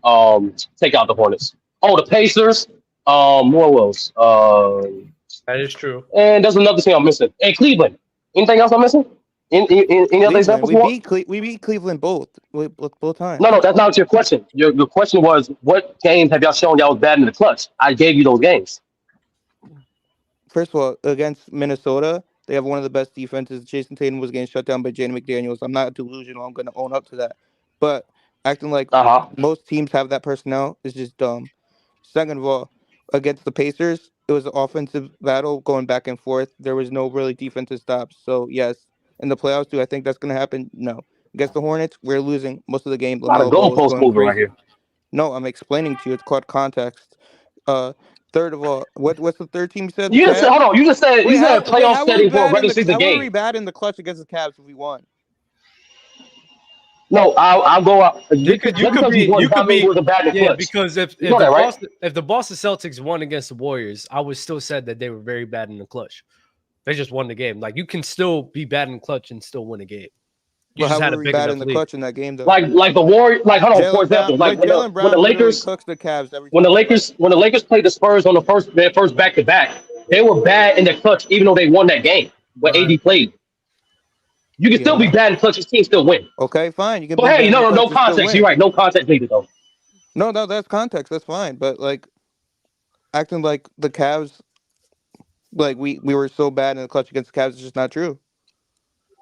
Take out the Hornets. Oh, the Pacers. More else. That is true. And there's another team I'm missing. Hey, Cleveland. Anything else I'm missing? Any other examples? We beat Cleveland both times. No, that's not your question. Your question was, what games have y'all shown y'all was bad in the clutch? I gave you those games. First of all, against Minnesota, they have one of the best defenses. Jason Tatum was getting shut down by Jaden McDaniels. I'm not delusional. I'm going to own up to that. But acting like most teams have that personnel is just dumb. Second of all, against the Pacers, it was an offensive battle going back and forth. There was no really defensive stops. So, yes. In the playoffs, do I think that's going to happen? No. Against the Hornets, we're losing most of the game. A lot of goalpost moving right here. No, I'm explaining to you. It's called context. Third of all, what's the third team you said? You just said, hold on. You just said you said playoff setting for a regular season game. How were we bad in the clutch against the Cavs if we won? No, I'll go out. You could be bad in clutch. Because if the Boston Celtics won against the Warriors, I would still said that they were very bad in the clutch. They just won the game. Like, you can still be bad in clutch and still win a game. You just had a big bad in the clutch in that game, though. Like the Warriors. Like, hold on. For example, like when the Lakers cooks the Cavs. When the Lakers played the Spurs on their first back to back, they were bad in the clutch, even though they won that game when AD played. You can still be bad in clutch. Your team still win. Okay, fine. You can. But hey, no context. You're right. No context needed though. No, that's context. That's fine. But like, acting like the Cavs. Like we were so bad in the clutch against the Cavs, it's just not true.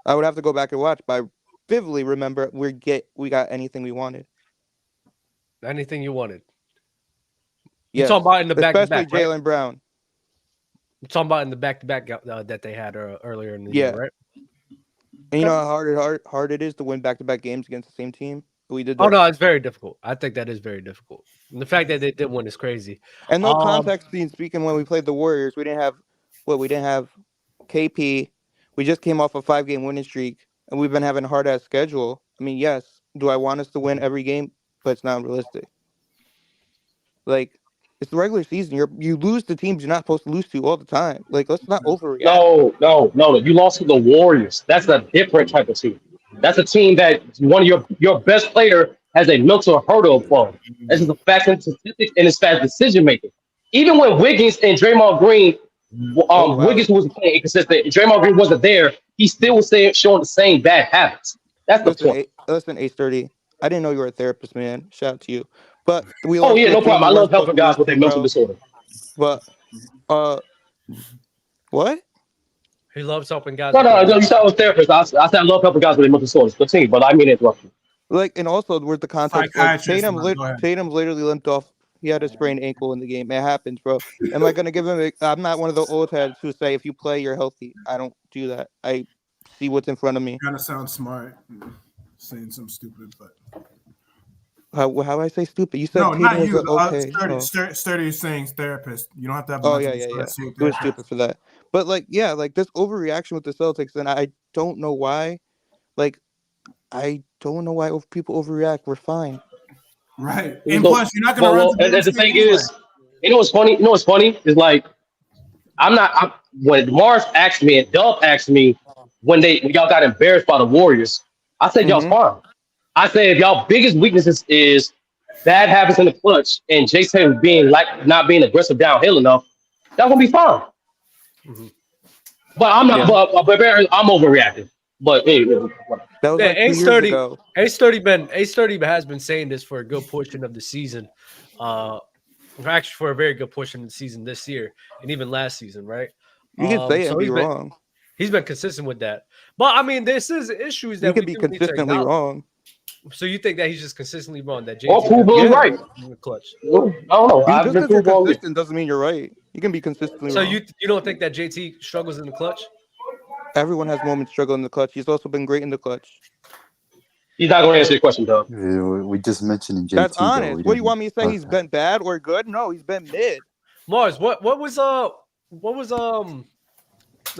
I would have to go back and watch, but I vividly remember we got anything we wanted. Anything you wanted. You're talking about in the back to back, especially Jaylen Brown. You're talking about in the back to back that they had earlier in the year, right? And you know how hard it is to win back to back games against the same team. We did that. Oh no, it's very difficult. I think that is very difficult. And the fact that they did win is crazy. And no context speaking, when we played the Warriors, we didn't have KP. We just came off a 5-game winning streak, and we've been having a hard-ass schedule. I mean, yes, do I want us to win every game? But it's not realistic. Like, it's the regular season. You lose to teams you're not supposed to lose to all the time. Like, let's not overreact. No. You lost to the Warriors. That's a different type of team. That's a team that one of your best player has a mental hurdle for. This is a fact and statistics, and it's fast decision making. Even when Wiggins and Draymond Green, Wiggins was playing inconsistent, Draymond Green wasn't there, he still was showing the same bad habits. That's the point. Listen, ASturdy, I didn't know you were a therapist, man. Shout out to you. But no problem. I love helping guys with their mental disorder. But what? He loves helping guys. No. You said I was a therapist. I said I love helping guys with their mental disorders. Continue, but I mean interrupt you. Like, and also with the context, like, Tatum literally limped off. He had a sprained ankle in the game. It happens, bro. Am I gonna give him? I'm not one of the old heads who say if you play, you're healthy. I don't do that. I see what's in front of me. Kind of sounds smart, saying something stupid, but how I say stupid? You said no, not you. Okay. Sturdy is saying therapist. You don't have to have. Oh yeah. It was stupid for that. But like, yeah, like this overreaction with the Celtics, and I don't know why. Like, I don't know why people overreact. We're fine. Right. And plus, you're not going to run. And the thing is, you know what's funny? Is like, when Mars asked me and Dub asked me when y'all got embarrassed by the Warriors, I said y'all's fine. I said if y'all biggest weaknesses is bad habits in the clutch and Jason not being aggressive downhill enough, that's gonna be fine. Mm-hmm. But I'm not. But I'm overreacting. But anyway, that was like 2 years ago. ASturdy has been saying this for a good portion of the season. Actually, for a very good portion of the season this year and even last season, right? You can say it and be wrong. He's been consistent with that. But I mean, this is issues that you can be consistently wrong. So you think that he's just consistently wrong? That right in the clutch? I don't know. Just because you're consistent doesn't mean you're right. You can be consistently wrong. So you don't think that JT struggles in the clutch? Everyone has moments struggle in the clutch. He's also been great in the clutch. He's not going to answer your question, though. We just mentioned JT. That's honest. What do you want me to say? He's been bad or good? No, he's been mid. Mars, what was the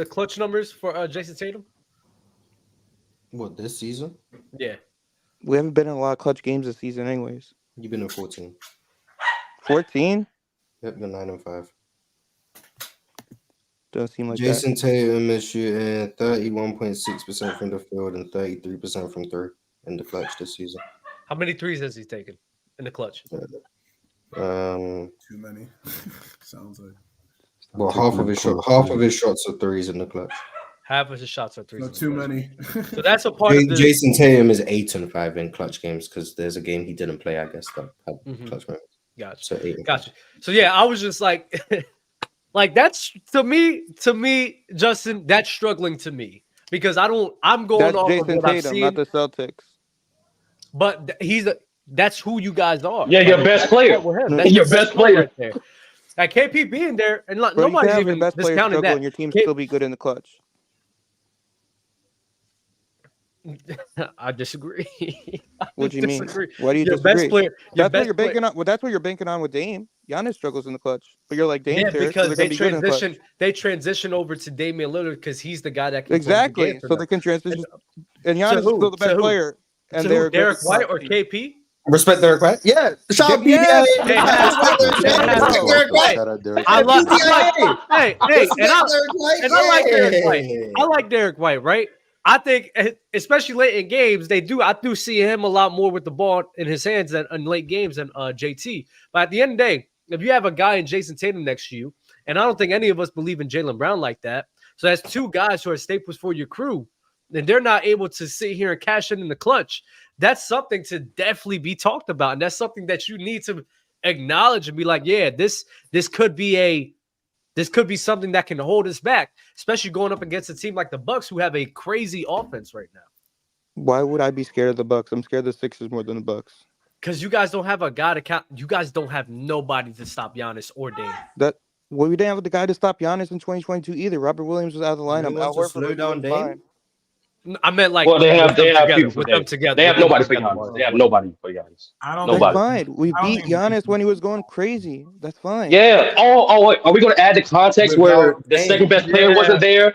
clutch numbers for Jason Tatum? What, this season? Yeah. We haven't been in a lot of clutch games this season, anyways. You've been in 14. 14? Yep, been 9-5. Doesn't seem like Jason Tatum is shooting 31.6% from the field and 33% from three in the clutch this season. How many threes has he taken in the clutch? Too many. Sounds like. Well, half of his shots are threes in the clutch. Half of his shots are threes. Not too many. So that's a part of the Jason Tatum is 8 and 5 in clutch games because there's a game he didn't play, I guess, that had clutch moments. Gotcha. So 8 and Gotcha. So yeah, I was just like, like that's to me, Justin, that's struggling to me because I'm going That's off Jason of what I've Tatum, seen, not the Celtics. but that's who you guys are. Yeah, your best player. That's your best player. right there. Like KP being there, and like, Bro, you can nobody's have your even best player discounting struggle that. and your team still be good in the clutch. I disagree. What do you mean? Disagree. Why do you Your disagree? best player. That's what you're banking on. Well, that's what you're banking on with Dame. Giannis struggles in the clutch, but you're like Dame's Yeah, here, because so they're they gonna be good in the clutch. transition over to Damian Lillard because he's the guy that can Exactly. So they can transition. And Giannis is still the best player. And they're Derek White or KP? Respect Derek White? Yeah. Shout out Yes. Derek White. I love hey, and I like Derek White. I like Derek White, right? I think, especially late in games, I do see him a lot more with the ball in his hands than in late games than JT. But at the end of the day, if you have a guy in Jason Tatum next to you, and I don't think any of us believe in Jaylen Brown like that, so that's two guys who are staples for your crew, and they're not able to sit here and cash in the clutch. That's something to definitely be talked about, and that's something that you need to acknowledge and be like, yeah, this could be something that can hold us back, especially going up against a team like the Bucks who have a crazy offense right now. Why would I be scared of the Bucks? I'm scared of the Sixers more than the Bucks. Because you guys don't have a guy to count. You guys don't have nobody to stop Giannis or Dame. We didn't have the guy to stop Giannis in 2022 either. Robert Williams was out of the lineup. Al Horford slow down was Dame. fine. I meant like, Well, they have people with there. them together. They have nobody for Giannis. They have nobody for Giannis. That's fine. We beat Giannis when he was going crazy. That's fine. Yeah. Wait. Are we going to add the context where the second best player wasn't there?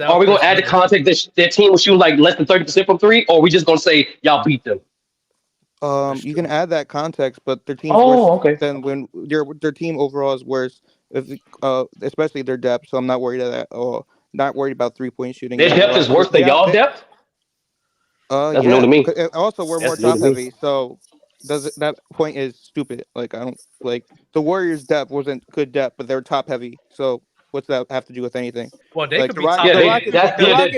Are we going to add the context that their team was shooting like less than 30% from three? Or are we just going to say y'all beat them? You can add that context, but their team's worse than when their team overall is worse. Especially their depth. So I'm not worried about that. Or not worried about 3-point shooting. Their depth is worse than y'all depth. That's new to me. Also, we're more top heavy, so that point is stupid. Like I don't like the Warriors' depth wasn't good depth, but they're top heavy. So what's that have to do with anything? Well, they like, could be top heavy. The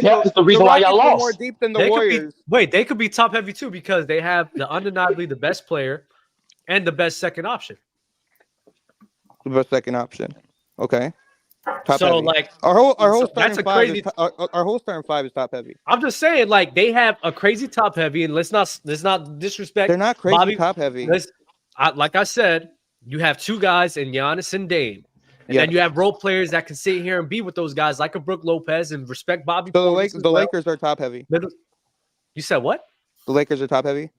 depth is the reason why y'all lost. More deep than the Warriors. They could be top heavy too because they have undeniably the best player and the best second option. The best second option. Okay. Top so heavy. Like our whole starting five our whole starting five is top heavy. I'm just saying, like they have a crazy top heavy, and let's not disrespect. They're not crazy Bobby, top heavy. Like I said, you have two guys in Giannis and Dame, and then you have role players that can sit here and be with those guys, like a Brook Lopez, and respect Bobby. So the Lakers are top heavy. You said what? The Lakers are top heavy.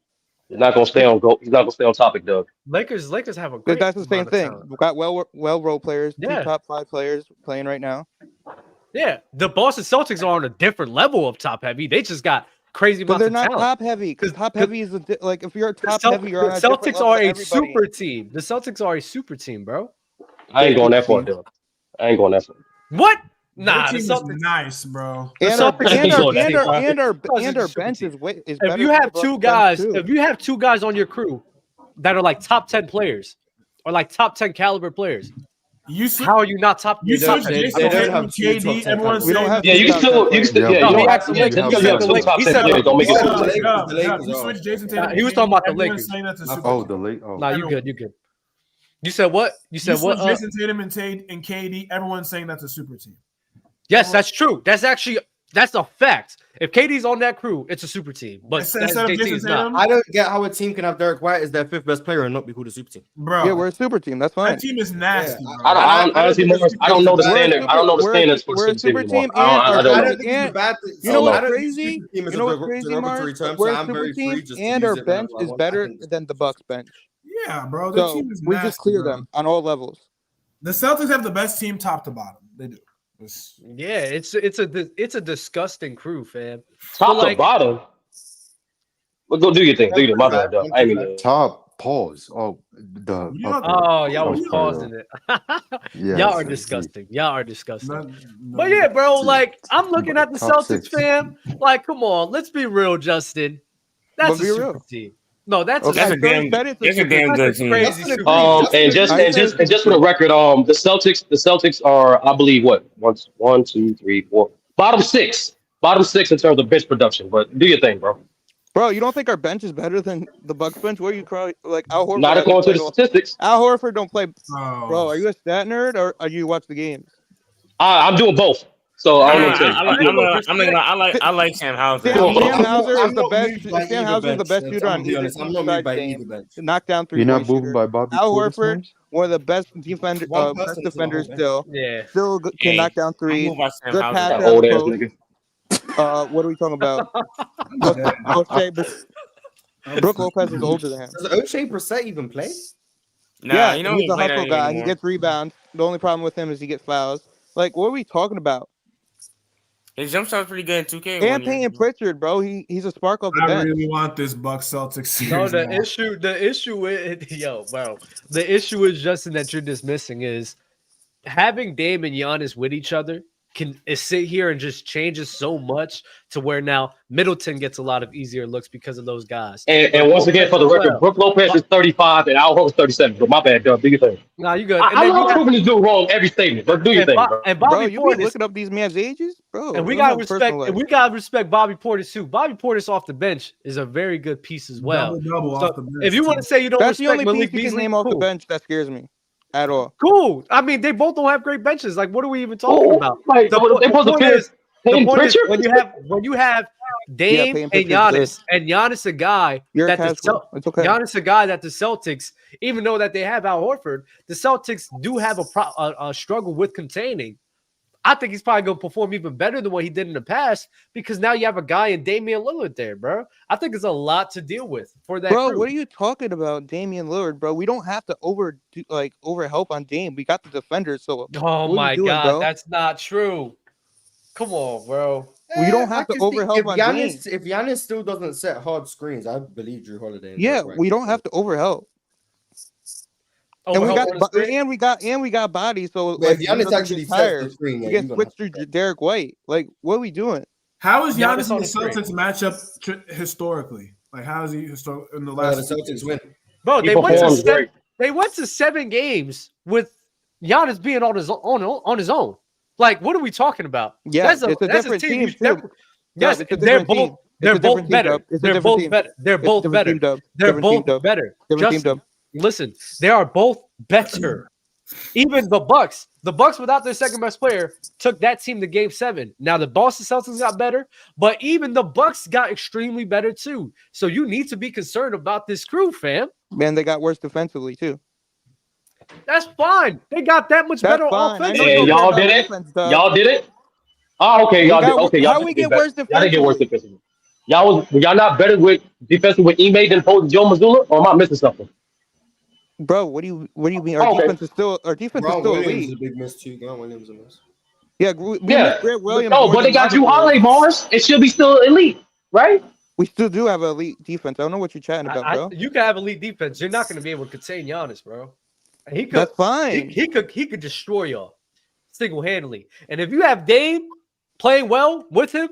He's not gonna stay on topic, Doug. Lakers have a great. That's the same thing. We've got well role players. Yeah. 2 top 5 players playing right now. Yeah, the Boston Celtics are on a different level of top heavy. They just got crazy. But they're not talent. top heavy because top heavy is like if you're top heavy, you're on a Celtics are a everybody. super team. The Celtics are a super team, bro. I ain't going that far, Doug. I ain't going that far. What? Nah, the Celtics is nice, bro. And our bench is better. If you have two guys on your crew that are like top 10 players or like top 10 caliber players, how are you not top? You switch Jason Tatum, KD, everyone's we don't have. Yeah, you can still. He said Don't make it. You switch Jason Tatum. He was talking about the Lakers. The Lakers. Nah, you good. You said what? You said what? Jason Tatum and KD. Everyone's saying that's a super team. Yes, that's true. That's a fact. If KD's on that crew, it's a super team. But JT is not. I don't get how a team can have Derek White as their 5th best player and not be called a super team. Bro, yeah, we're a super team. That's fine. That team is nasty. Yeah, bro. I don't know the standard. I don't know the standards for we're a super team. I don't think it's bad. You know what's crazy? You know what's crazy, Mark? We're a super team, and our bench is better than the Bucks bench. Yeah, bro. The team is we nasty, just clear bro. them on all levels. The Celtics have the best team top to bottom. They do. Yeah, it's a disgusting crew, fam. Top to bottom. Well, go do your thing. Do your mother. I mean, top Pause. Oh, y'all was pausing it. Yes, Y'all are indeed. disgusting. Y'all are disgusting. No, But yeah, bro, like I'm looking at the Top Celtics, 6. fam. Like, come on, let's be real, Justin. That's But a be super real. team. No, that's Okay, That's a so damn. said it's a That's a super damn team. good team. crazy. Justin Super agrees. And just for the record, the Celtics are, I believe, what one, two, three, four, bottom six in terms of bench production. But do your thing, bro. Bro, you don't think our bench is better than the Bucks bench? Where you cry like Al Horford? Not according to the statistics. Al Horford don't play. Oh. Bro, are you a stat nerd or are you watch the games? I'm doing both. So I don't know what to tell you. I like Sam Hauser. Sam Hauser I'm is the not best. moved by Sam either Hauser is the bench. best shooter I'm on gonna be honest. I'm not moved by either bench. Knockdown You're not 3-point moved shooter. by Bobby Al Portis, Horford, man? one of the best defenders, One best person to the defenders whole still. Yeah. Still can Hey, knock down I'm threes. moved by Sam Good Hauser. passer That out of old the ass post. nigga. What are we talking about? Brooke Lopez is older than him. Does O'Shea Brissett even play? Nah, Yeah, you know he's a play hustle that guy. anymore. He gets rebounds. The only problem with him is he gets fouls. Like, what are we talking about? His jump shot's pretty good in 2K. And Payne Pritchard, bro. He's a spark off the I bench. really want this Bucks Celtics series. No, the now. issue is the issue is Justin that you're dismissing is having Dame and Giannis with each other can sit here and just changes so much to where now Middleton gets a lot of easier looks because of those guys. And once again, for the record, Brooke Lopez is 35 and Al Horford's 37. But my bad, Doug. Do your thing. Nah, you good. I love proving this dude wrong every statement, but do your thing, bro. And Bro, Bobby you be Portis, looking up these man's ages, bro. and we Don't gotta have respect. personal life. And we gotta respect Bobby Portis too. Bobby Portis off the bench is a very good piece as well. Double So off the bench. if you want to say you don't That's the respect only piece Malik you can Beasley, name off the cool. bench that scares me at all. Cool. I mean, they both don't have great benches. Like, what are we even talking about? Like, The point is when you have Dame Payne and Pritchard's Giannis, and Giannis a guy You're that casual. It's okay. Giannis a guy that the Celtics, even though that they have Al Horford, the Celtics do have a struggle with containing. I think he's probably going to perform even better than what he did in the past because now you have a guy in Damian Lillard there, bro. I think it's a lot to deal with for that. Bro, crew. what are you talking about, Damian Lillard, bro? We don't have to overhelp on Dame. We got the defenders, so Oh what are my you doing, God, bro? that's not true. Come on, bro. We don't have to I can see overhelp on Dame. If Giannis still doesn't set hard screens, I believe Drew Holiday. and Yeah, Derek White. we don't have to overhelp. And we got bodies. So But if like, Giannis actually sets the screen, we yeah, get you're gonna switched to Derek White. Like, what are we doing? How is Giannis Giannis and on the the screen. Celtics matchup historically? Like, how is he in the the last? Celtics win. Bro, He they went performs great. they went to 7 games with Giannis being on his own. Like, what are we talking about? Yeah, it's a different team too. Yes, it's a they're different team. both. They're both better. They're both better. They're both better. They're both better. Justin, listen, they are both better. Even the Bucks without their second best player took that team to Game 7. Now the Boston Celtics got better, but even the Bucks got extremely better too. So you need to be concerned about this crew, fam. Man, they got worse defensively too. That's fine. They got that much better offensively. And y'all did it. Y'all did it. Oh, okay. Y'all did. Okay, y'all did worse defensively. Y'all didn't get worse defensively? defensively. Y'all not better with defensive with Ime than Joe Mazzulla, or am I missing something? Bro, what do you mean? Our defense is still Williams elite. is a big miss too. Grant Williams is a miss. Yeah, Grant Williams. No, but they got Drew Holiday, Mars. It should be still elite, right? We still do have an elite defense. I don't know what you're chatting about, bro. You can have elite defense. You're not going to be able to contain Giannis, bro. He could. That's fine. He could destroy y'all single-handedly. And if you have Dame playing well with him,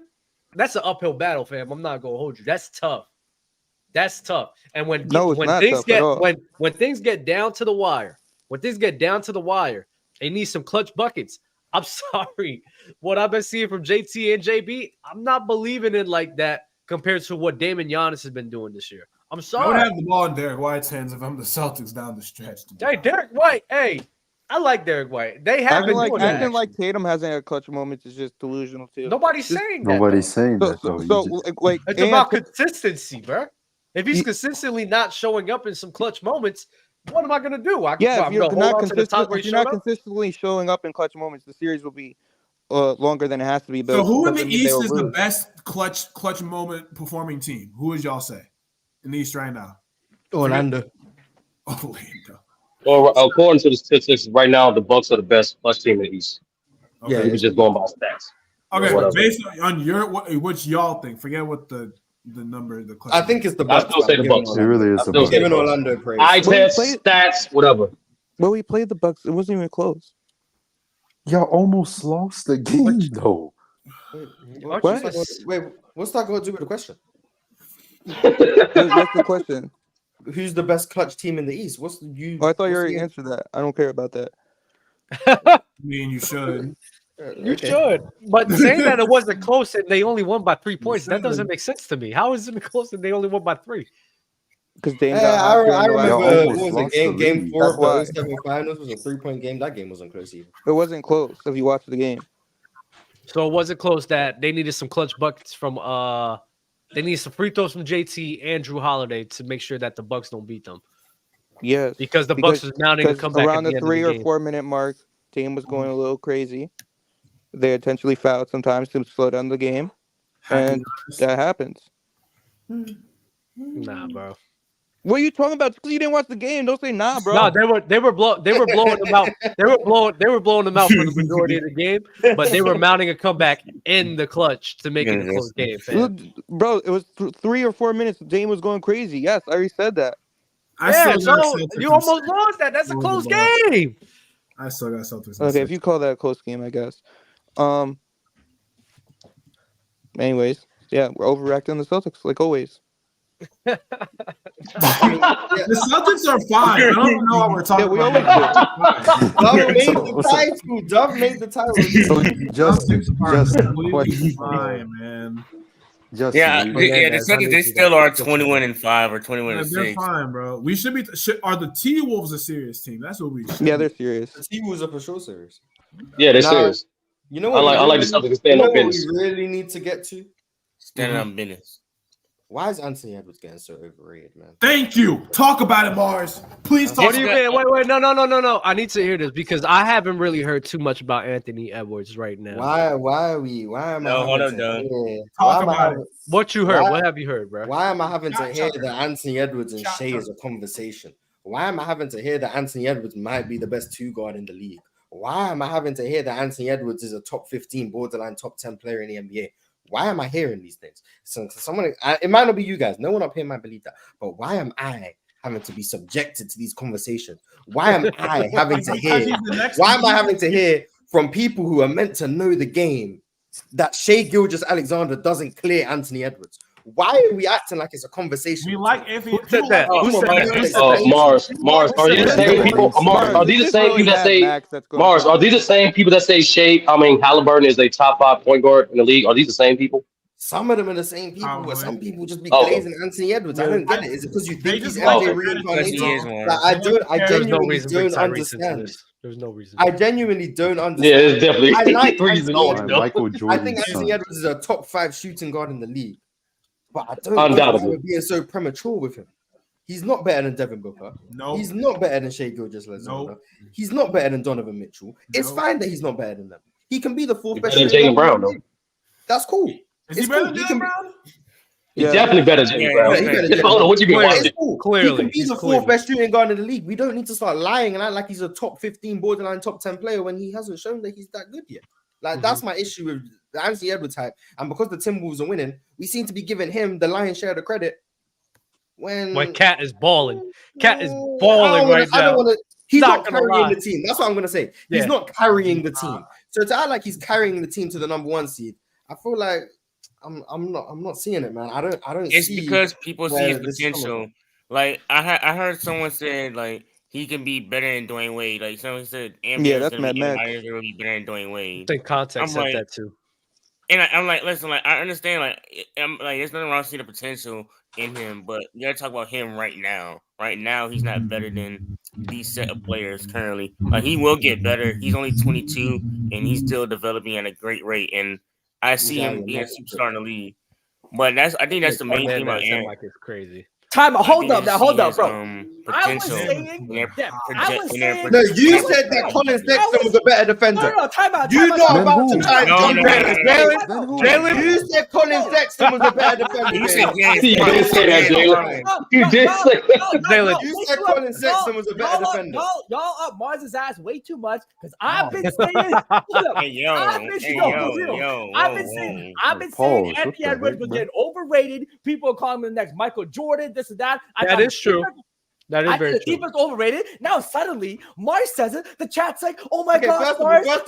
that's an uphill battle, fam. I'm not going to hold you. That's tough. That's tough. And when things get down to the wire, they need some clutch buckets. I'm sorry. What I've been seeing from JT and JB, I'm not believing it like that compared to what Dame and Giannis has been doing this year. I'm sorry. I would have the ball in Derek White's hands if I'm the Celtics down the stretch. Hey, Derek White. Hey, I like Derek White. They have been doing that. Acting like Tatum hasn't had clutch moments is just delusional too. Nobody's saying that. Nobody's saying that though. It's about consistency, bro. If he's consistently not showing up in some clutch moments, what am I going to do? If you're not consistently showing up in clutch moments, the series will be longer than it has to be. So who in the East is the best clutch moment performing team? Who would y'all say in the East right now? Orlando. Well, according to the statistics, right now the Bucks are the best clutch team in the East. Okay. We're just going by stats. Okay, but based on what y'all think, forget what the the number. The I think it's the I Bucks. still say the Bucks. It really is the I'm Bucks. giving Orlando praise. Eye test, stats, whatever. Well, we played the Bucks. It wasn't even close. Y'all almost lost the game though. What's that got to do with the question? What's the question? Who's the best clutch team in the East? Oh, I thought you already answered that. I don't care about that. I mean, you should. You should. But saying that it wasn't close and they only won by 3 points, that doesn't make sense to me. How is it close and they only won by 3? Because Dame I remember what was it game 4 of That's the 07 finals was a 3-point game. That game wasn't close either. It wasn't close if you watched the game. So it wasn't close that they needed some clutch buckets from they need some free throws from JT and Drew Holiday to make sure that the Bucks don't beat them. Yes. Because the Bucks was mounting to come back around at the 3 or 4 minute mark, Dame was going a little crazy. They intentionally fouled sometimes to slow down the game. And that happens. Nah, bro. What are you talking about? Because you didn't watch the game. Don't say nah, bro. No, they were blowing them out. They were blowing them out for the majority of the game, but they were mounting a comeback in the clutch to make it a close game, fam. Bro, it was 3 or 4 minutes. Dame was going crazy. Yes, I already said that. You almost lost that. That's a close game. I still got Celtics. Okay, if you call that a close game, I guess. Anyways, yeah, we're overreacting the Celtics like always. The Celtics are fine. I don't know what we're talking about. Dove made the title. Just fine, man. The Celtics they still are 21-5 or 21-6. They're fine, bro. We should be. Are the T-Wolves a serious team? That's what we should. Yeah, they're serious. The T-Wolves are for sure serious. Yeah, they're serious. You know what? I like the Celtics stand up business. We really need to get to standing up business. Why is Anthony Edwards getting so overrated, man? Thank you. Talk about it, Mars. Please talk. What do you mean? Wait, no. I need to hear this because I haven't really heard too much about Anthony Edwards right now. Why am I? What you heard? What have you heard, bro? Why am I having to hear that Anthony Edwards and Shea is a conversation? Why am I having to hear that Anthony Edwards might be the best 2 guard in the league? Why am I having to hear that Anthony Edwards is a top 15, borderline top 10 player in the NBA? Why am I hearing these things? So it might not be you guys. No one up here might believe that. But why am I having to be subjected to these conversations? Why am I having to hear? Why am I having to hear from people who are meant to know the game that Shea Gilgeous-Alexander doesn't clear Anthony Edwards? Why are we acting like it's a conversation? We like Anthony. Who said that? Mars. Are these the same people? Mars, are these the same people that say? Mars, are these the same people that say Halliburton is a top 5 point guard in the league? Are these the same people? Some of them are the same people, but some people just be glazing Anthony Edwards. I don't get it. Is it because you think he's MJ reincarnated? I genuinely don't understand. There's no reason. I genuinely don't understand. Yeah, it's definitely. I like Michael Jordan. I think Anthony Edwards is a top 5 shooting guard in the league. But I don't know why we're being so premature with him. He's not better than Devin Booker. No. He's not better than Shea Gilgeous-Alexander. He's not better than Donovan Mitchell. It's fine that he's not better than them. He can be the 4th best. Better than Jaylen Brown, though. That's cool. Is he better than Jaylen Brown? He's definitely better than Jaylen Brown. Hold on, what you been watching? Clearly, he can be the 4th best shooting guard in the league. We don't need to start lying and act like he's a top 15, borderline top 10 player when he hasn't shown that he's that good yet. That's my issue with the Anthony Edwards hype. And because the Timberwolves are winning, we seem to be giving him the lion's share of the credit. When KAT is balling. KAT is balling right now. He's not carrying the team. That's what I'm going to say. He's not carrying the team. So to act like he's carrying the team to the number 1 seed, I feel like I'm not seeing it, man. I don't It's because people see his potential. Like I heard someone say like he can be better than Dwayne Wade. Like someone said, that's Mad Max. He's going to be better than Dwayne Wade. I think context said that too. And I'm like, listen, like I understand, there's nothing wrong to see the potential in him, but you gotta talk about him right now. Right now, he's not better than these set of players currently. Like he will get better. He's only 22, and he's still developing at a great rate. And I see him being a superstar in the league. But I think that's the main thing about Aaron. Like it's crazy. Hold up, bro. potential. No, you said that Colin Sexton was a better defender. No, time out. You not about to try and jump in. Jalen, you said Colin Sexton was a better defender. You said You did say that, Jalen. You did say that. Jalen. You said Colin Sexton was a better defender. Y'all up Mars' ass way too much because I've been saying. I've been saying Anthony Edwards was getting overrated. People are calling him the next Michael Jordan, this and that. That is true. That is very true. Defense overrated. Now suddenly Mars says it. The chat's like, "Oh my God, Mars!" Hold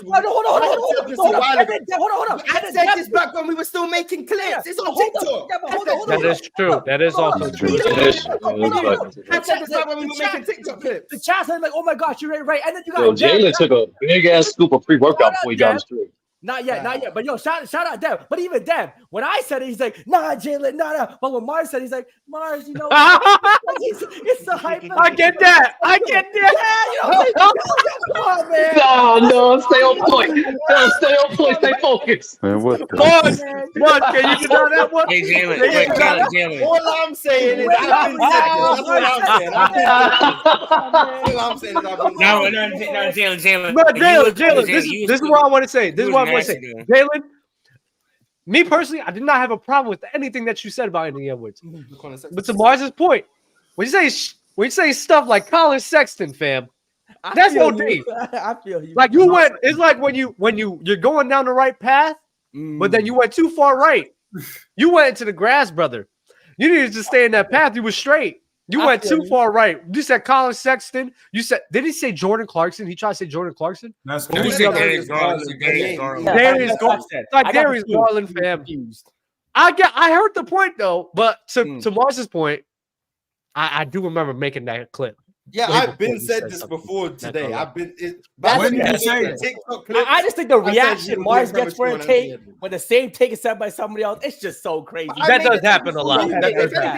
on. I said this back when we were still making clips. It's on TikTok. That is true. That is also true. I said this back when we were making TikTok clips. The chat's like, "Oh my gosh, you're right." And then you got Jalen took a big ass scoop of pre-workout before he got on the street. Not yet. But yo, shout out Dev. But even Dev, when I said it, he's like, "Nah, Jalen, nah." But when Mars said it, he's like, "Mars, you know, it's the hype." I get that. Come on, man. No, stay on point. Stay on point. Stay focused. Man, what? Mars, can you deny that one? Hey, Jalen. All I'm saying is I've been saying. No, Jalen. But Jalen, this is what I want to say. Jalen, me personally, I did not have a problem with anything that you said about Anthony Edwards. But to Mars's point, when you say stuff like Colin Sexton, fam, that's no day. I feel you. Like you went, it's like when you're going down the right path, but then you went too far right. You went into the grass, brother. You needed to stay in that path. You were straight. You went too far right. You said Colin Sexton. You said, did he say Jordan Clarkson? He tried to say Jordan Clarkson. That's cool. Darius Garland. Darius Garland, fam. I heard the point though, but to Mars's point, I do remember making that clip. Yeah, I've been said this before today. I've been. I just think the reaction Mars gets for a take when the same take is said by somebody else, it's just so crazy. That does happen a lot.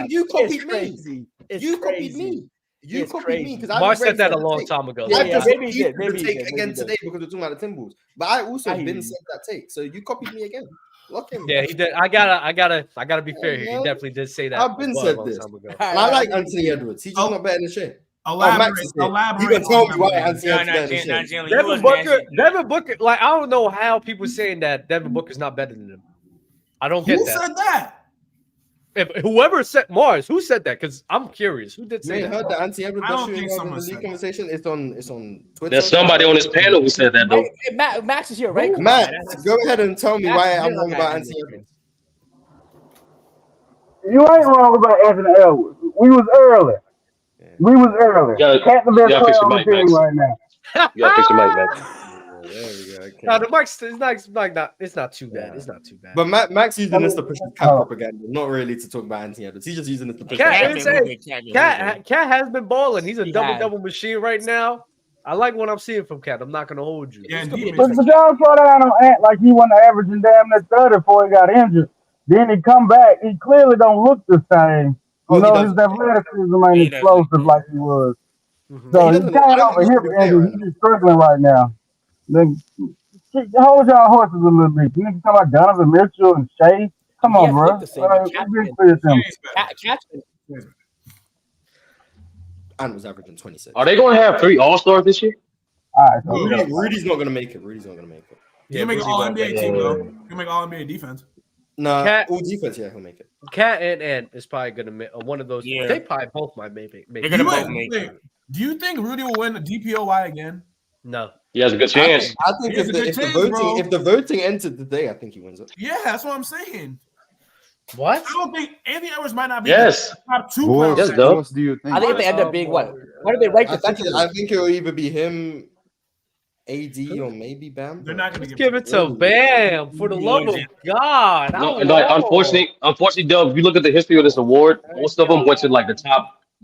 You copied me. You copied me. You copied me because Mars said that a long time ago. I just maybe take again today because we're talking about the Timberwolves. But I also been said that take, so you copied me again. Yeah, he did. I gotta be fair here. He definitely did say that. I've been said this. I like Anthony Edwards. He's just not better than Shea. Elaborate. You can tell me why Anthony Edwards. Devin Booker. Like I don't know how people saying that Devin Booker's not better than him. I don't get that. Who said that? If whoever said Mars, who said that? Because I'm curious. Who did say that? Heard that Anthony Edwards. I don't think someone said conversation. It's on Twitter. There's somebody on this panel who said that though. Hey, Max is here, right? Max, go ahead and tell me why I'm wrong about Anthony Edwards. You ain't wrong about Anthony Edwards. We was early. Cat the best player on the team right now. You gotta fix your mic, man. There we go. No, the mic's it's not too bad. It's not too bad. But Max using this to push his cat propaganda, not really to talk about Anthony Edwards. He's just using this to push. Cat has been balling. He's a double machine right now. I like what I'm seeing from Cat. I'm not gonna hold you. But y'all slow down on Ant like he wasn't averaging damn near 30 before he got injured. Then he come back. He clearly don't look the same. You know, his athleticism ain't explosive like he was. So he's kind of over here, Andrew. He's just struggling right now. Then hold y'all horses a little bit. You niggas talking about Donovan Mitchell and Shea. Come on, bro. And was averaging 26. Are they going to have 3 All-Stars this year? All right, Rudy's not going to make it. He'll make an All-NBA team, though. He'll make All-NBA defense. No, all defense, yeah, he'll make it. Cat and Ant is probably going to make one of those. Yeah. They probably both might make it. They're going to both make it. Do you think Rudy will win the DPOY again? No. He has a good chance. I think if the voting entered today, I think he wins it. Yeah, that's what I'm saying. What? I don't think Anthony Edwards might not be top 2. What else do you think? I think they end up being what? What do they rank? I think it'll either be him, AD, or maybe Bam. They're not going to give it to Bam for the love of God. No, unfortunately, Doug, if you look at the history of this award, most of them went to like the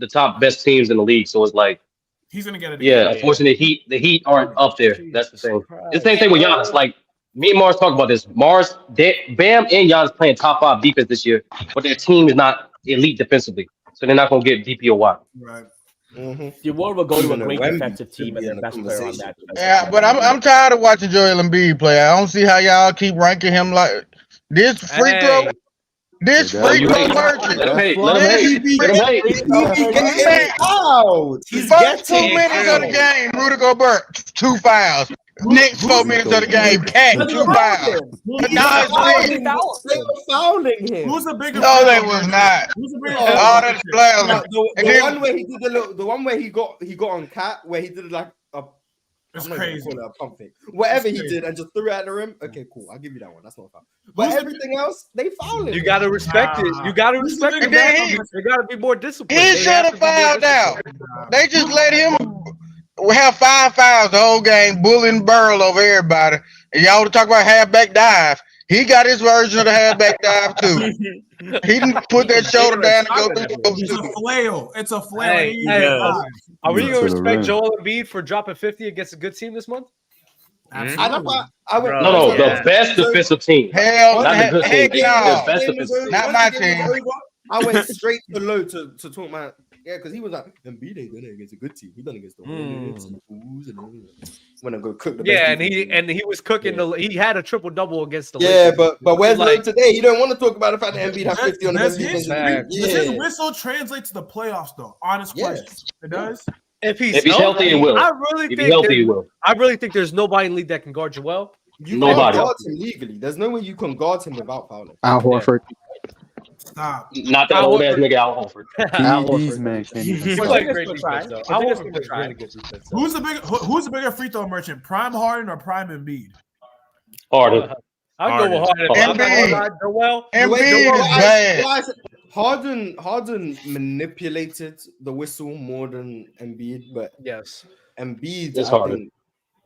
top best teams in the league. So it's like he's gonna get it. Yeah, unfortunately, the Heat aren't up there. That's the thing. It's the same thing with Giannis. Like me and Mars talk about this. Bam and Giannis playing top 5 defense this year, but their team is not elite defensively, so they're not gonna get DPOY. Right. The award will go to a great defensive team and the best player on that. Yeah, but I'm tired of watching Joel Embiid play. I don't see how y'all keep ranking him like this free throw. This free throw merchant. Let him hate. Let him hate. Let him hate. He's getting out. He's First 2 getting minutes of the out. game, Rudy Gobert, 2 fouls. Next 4 minutes of the game, KAT, 2 fouls. Now it's They were fouling him. Who's the bigger? No, they was not. Who's the bigger? All that flair. The one where he did the one where he got on KAT, where he did like a. It's I'm not even crazy. gonna call it a pump fake. Whatever It's he crazy. did and just threw it at the rim. Okay, cool. I'll give you that one. That's not a foul. But everything else, they foul him. You gotta respect it. You gotta respect it. Then They gotta be more disciplined. he They should have have to be more fouled out. disciplined. They just let him have 5 fouls the whole game, bullying Burl over everybody. And y'all want to talk about halfback dive. He got his version of the halfback dive too. He didn't put that shoulder down and go through. It's a flail. It's a flail. Hey, are we gonna To the respect rim. Joel Embiid for dropping 50 against a good team this month? Absolutely. No, the best defensive team. Hell, Not the good team. heck no. The best defensive team. Not my team. I went straight to low to talk my because he was like Embiid ain't done it against a good team. He done it against the Hornets and the Bulls and when I go cook the Yeah, best and he was cooking he had a triple double against the yeah, Lakers. but where's Like- Low today? You don't want to talk about the fact that Embiid had 50 on the Does best his, defensive team. does his whistle translate to the playoffs though? Honest question. It does. If he's healthy, it will. I really If he's think healthy, it will. I really think there's nobody in the league that can guard Joel. You Nobody. can't guard him legally. There's no way you can guard him without fouling. Al Horford. Stop. Not that old ass nigga Al Horford. Al These Horford. men can't He's even playing stop. great Good try. defense though. I I think think it's a good try. really good defense. though. Who's the bigger free throw merchant? Prime Harden or Prime Embiid? Harden. I'd go with Harden. I'm not gonna lie, Joel. Embiid is bad. Harden manipulated the whistle more than Embiid, but Yes. Embiid, It's I Harden.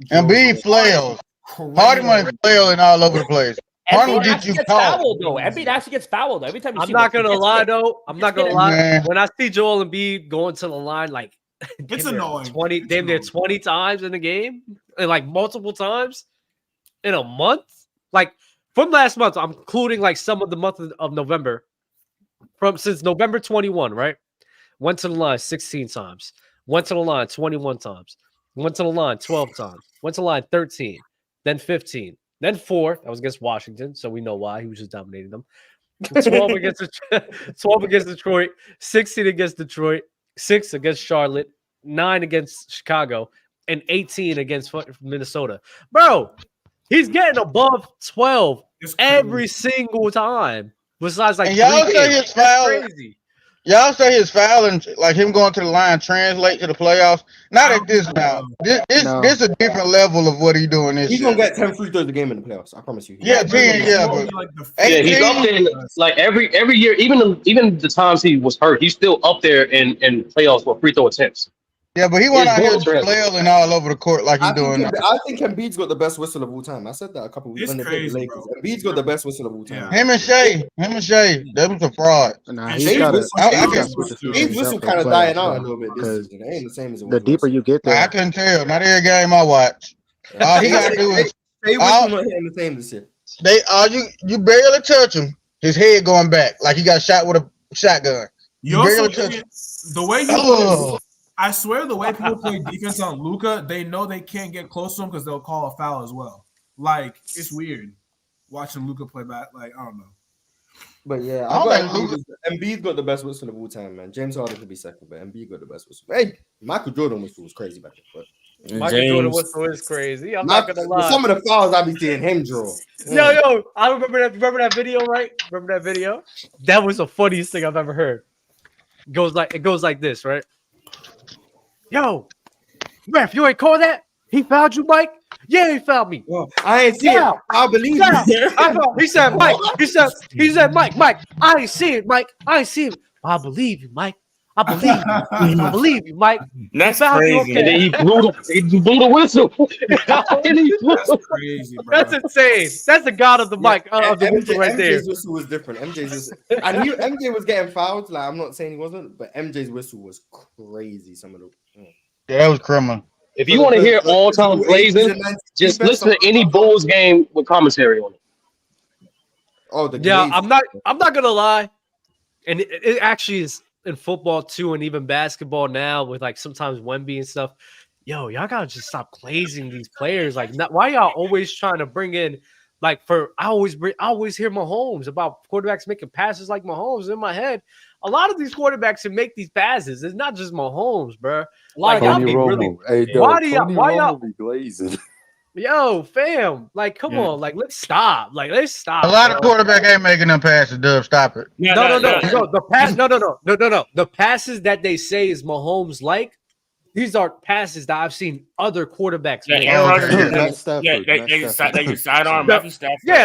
think, Embiid flails. Harden was flailing all over the place. Harden Embiid will get actually you gets caught. fouled though. Embiid actually gets fouled every time you I'm see not him. gonna He gets lie hit. though. I'm not gonna hit. lie. Man. When I see Joel Embiid going to the line like It's damn near annoying. 20, It's damn near annoying. 20 times in the game, and like multiple times in a month, like from last month, I'm including like some of the month of November, since November 21, right? Went to the line 16 times, went to the line 21 times, went to the line 12 times, went to the line 13, then 15, then 4. That was against Washington, so we know why he was just dominating them. 12 against 12 against Detroit, 16 against Detroit, 6 against Charlotte, 9 against Chicago, and 18 against Minnesota. Bro, he's getting above 12 It's crazy. every single time. Besides, like, And y'all 3 say games. his That's foul- crazy. Y'all say his fouling, like him going to the line, translate to the playoffs. Not at this now. This No. this a different level of what he doing this he's year. gonna get 10 free throws a game in the playoffs. I promise you. Yeah, 10, yeah, but Like the Yeah, he's up there. Like every year, even the times he was hurt, he's still up there in playoffs for free throw attempts. yeah, but he went His out here ball translate. flailing all over the court like he's doing. I think Embiid's got the best whistle of all time. I said that a couple weeks It's when they played the crazy, Lakers. bro. Embiid's got the best whistle of all time. Yeah. Him and Shea, that was a fraud. Nah, And he's Shea got was- to. I He's can- got to switch his His whistle kind of dying out a little bit this because season. It ain't the same as it was. the deeper last you get I there, couldn't tell. Not every game I watch. All he got to do is Shea whistle not hitting the same this year. you barely touch him. His head going back like he got shot with a shotgun. You also barely touch can't- the way you Oh. I swear the way people play defense on Luka, they know they can't get close to him because they'll call a foul as well. Like it's weird watching Luka play back. Like I don't know. But yeah, I don't I think got Embiid got the best whistle of all time, man. James Harden could be second, but Embiid got the best whistle. Hey, Michael Jordan whistle was crazy back then. But Michael Jordan whistle is crazy. I'm not gonna lie. Some of the fouls I be seeing him draw. Yo, I remember that video, right? Remember that video? That was the funniest thing I've ever heard. It goes like this, right? Yo, ref, you ain't call that? He fouled you, Mike? Yeah, he fouled me. Well, I ain't see it. I believe Yeah. you. He said, Mike. He said, Mike. I ain't see it, Mike. I ain't see it. I believe you, Mike. I believe you. I believe you, Mike. That's Fouled you, crazy. okay. And then he blew the whistle. And he blew That's crazy, bro. That's insane. That's the god of the mic of the whistle right there. MJ's whistle was different. MJ's whistle. I knew MJ was getting fouled. Like I'm not saying he wasn't, but MJ's whistle was crazy. Some of the Yeah, that was criminal. If you want to hear all time blazing, just listen to any Bulls game with commentary on it. Oh, the Yeah, glaze. I'm not gonna lie, and it actually is in football too, and even basketball now with like sometimes Wemby and stuff. Yo, y'all gotta just stop glazing these players. Like, why y'all always trying to bring in like I always hear Mahomes about quarterbacks making passes like Mahomes in my head. A lot of these quarterbacks can make these passes. It's not just Mahomes, bro. Like Tony Romo. Hey, why Romo be glazing. Yo, fam, like, come on, like, let's stop. Like, let's stop. A lot of quarterback ain't making them passes, Dub. Stop it. No. The pass, no. The passes that they say is Mahomes like. These are passes that I've seen other quarterbacks make. They sidearm Matthew Stafford. Yeah,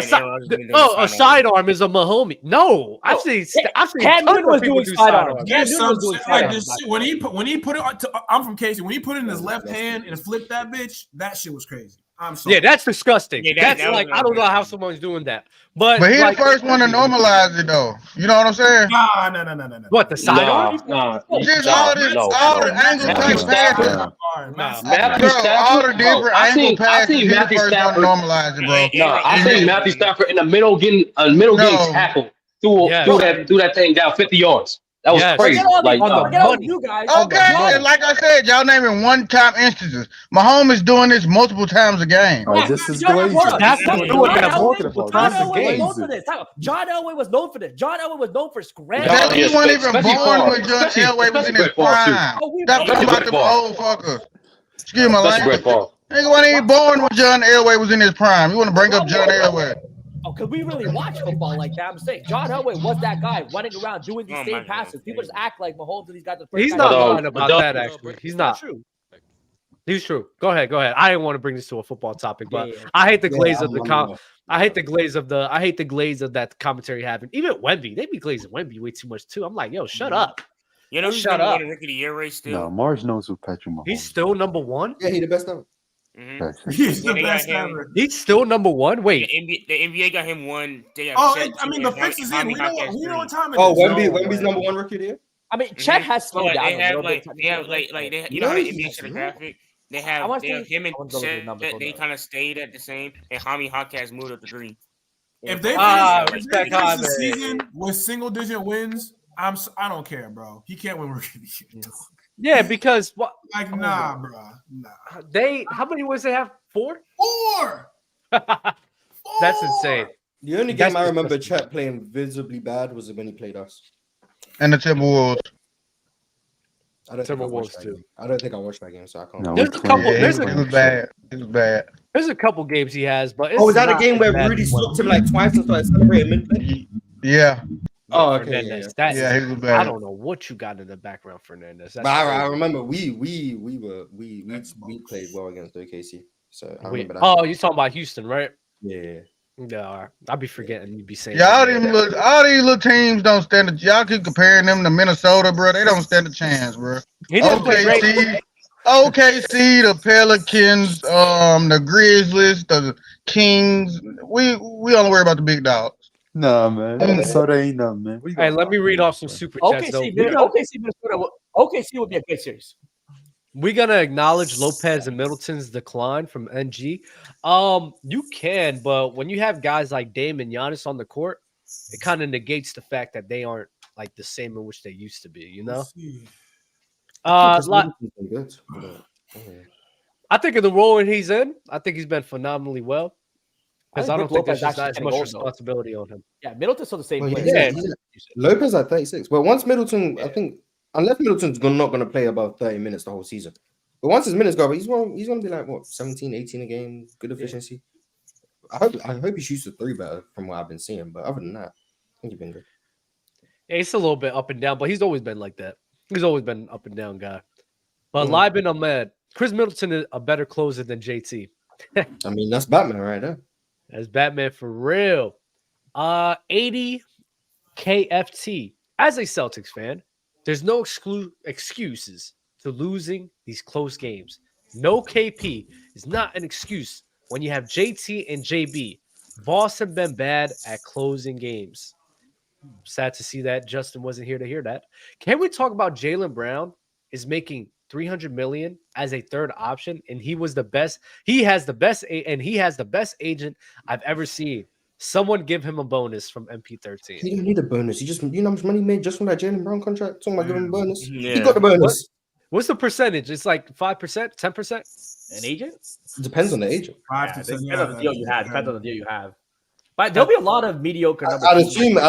a sidearm is a Mahomes. No, I've seen Cam Newton was doing sidearms. When he put it, I'm from Casey. When he put it in his left hand and flipped that bitch, that shit was crazy. I'm sorry. Yeah, that's disgusting. That's like I don't know how someone's doing that. But he's the first one to normalize it, though. You know what I'm saying? No. What, the sidearm? Just all the angle type passes. All the different angle passes. He's the first one to normalize it, bro. No, I seen Matthew Stafford in the middle getting tackled through that thing down 50 yards. That was crazy. Like, you guys. Okay, and like I said, y'all naming one-time instances. Mahomes is doing this multiple times a game. This is glazing. That's what I'm talking about. John Elway was known for this. John Elway was known for scrambling. He wasn't even born when John Elway was in his prime. Stop talking about them old fuckers. Excuse my language. Nigga wasn't even born when John Elway was in his prime. You want to bring up John Elway? Oh, because we really watch football like that. I'm saying John Elway was that guy running around doing these same passes. People just act like Mahomes and he's got the first. He's not lying about that, actually. He's not. True. He's true. Go ahead. I didn't want to bring this to a football topic, but I hate the glaze of the I hate the glaze of that commentary having. Even Wemby, they be glazing Wemby way too much too. I'm like, yo, shut up. You know, shut up. Rookie of the year race still. No, Marge knows who Patrick Mahomes. He's still number one. Yeah, he's the best ever. Mm-hmm. He's the best ever. He's still number one. Wait, the NBA got him one. The fix is in. We know what time it is. Oh, Wemby's number one rookie of the year. I mean, Chet has slowed down. They have you know how the NBA should graphic. They have him and Chet. They kind of stayed at the same, and Hami Hawkins moved up to 3. If they finish the season with single-digit wins, I don't care, bro. He can't win rookie of the year. Yeah, because what? Like, nah, bro. Nah. How many wins they have? 4? 4. That's insane. The only game I remember Chet playing visibly bad was when he played us. And the Timberwolves. I don't think I watched that game, so I can't. No, it was bad. It was bad. There's a couple games he has, but was that a game where Rudy slipped him like twice and started celebrating mid-play? Yeah. Oh, okay. He was bad. I don't know what you got in the background, Fernandez. But I remember we played well against OKC. So I remember that. Oh, you're talking about Houston, right? Yeah. No, I'll be forgetting you be saying. All these little teams don't stand. Y'all keep comparing them to Minnesota, bro. They don't stand a chance, bro. OKC, the Pelicans, the Grizzlies, the Kings. We only worry about the big dogs. Nah, man. Minnesota ain't nothing, man. Hey, let me read off some super chats. OKC would be a good series. We're gonna acknowledge Lopez and Middleton's decline from NG. You can, but when you have guys like Dame and Giannis on the court, it kind of negates the fact that they aren't like the same in which they used to be. You know. I think in the role he's in, I think he's been phenomenally well. Because I don't think there's just as much responsibility on him. Yeah, Middleton's still the same. Lopez at 36. Well, once Middleton, I think, unless Middleton's not going to play about 30 minutes the whole season. But once his minutes go, he's going to be like, what, 17, 18 a game, good efficiency. I hope he shoots the 3 better from what I've been seeing. But other than that, I think he's been good. Yeah, he's a little bit up and down, but he's always been like that. He's always been an up and down guy. But Lieben Ahmed, Chris Middleton is a better closer than JT. I mean, that's Batman right there. That's Batman for real. 80 KFT. As a Celtics fan, there's no excuses to losing these close games. No KP is not an excuse when you have JT and JB. Boston been bad at closing games. Sad to see that Justin wasn't here to hear that. Can we talk about Jaylen Brown is making $300 million as a third option, and he was the best. He has the best, and he has the best agent I've ever seen. Someone give him a bonus from MP13. He didn't need a bonus. He just, you know how much money he made just from that Jaylen Brown contract. Talking about giving him a bonus. Yeah. He got the bonus. What's the percentage? It's like 5%, 10%. An agent? It depends on the agent. 5 to 10. Depends on the deal you have. But there'll be a lot of mediocre numbers. I'd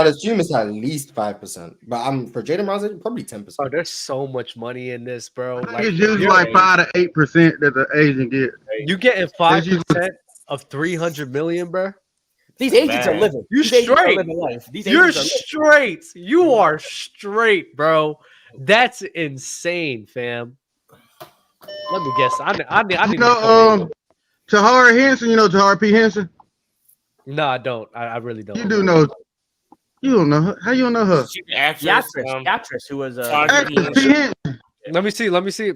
assume it's at least 5%. But for Jaden Brown, probably 10%. Oh, there's so much money in this, bro. Like, it's usually like 5 to 8% that the agent get. You getting 5% of $300 million, bro? These agents are living. You straight. You're straight. You are straight, bro. That's insane, fam. Let me guess. I need to Taraji Henson. You know Taraji P. Henson? No, I don't. I really don't. You do know. You don't know her. How you don't know her? She's the actress who was Let me see.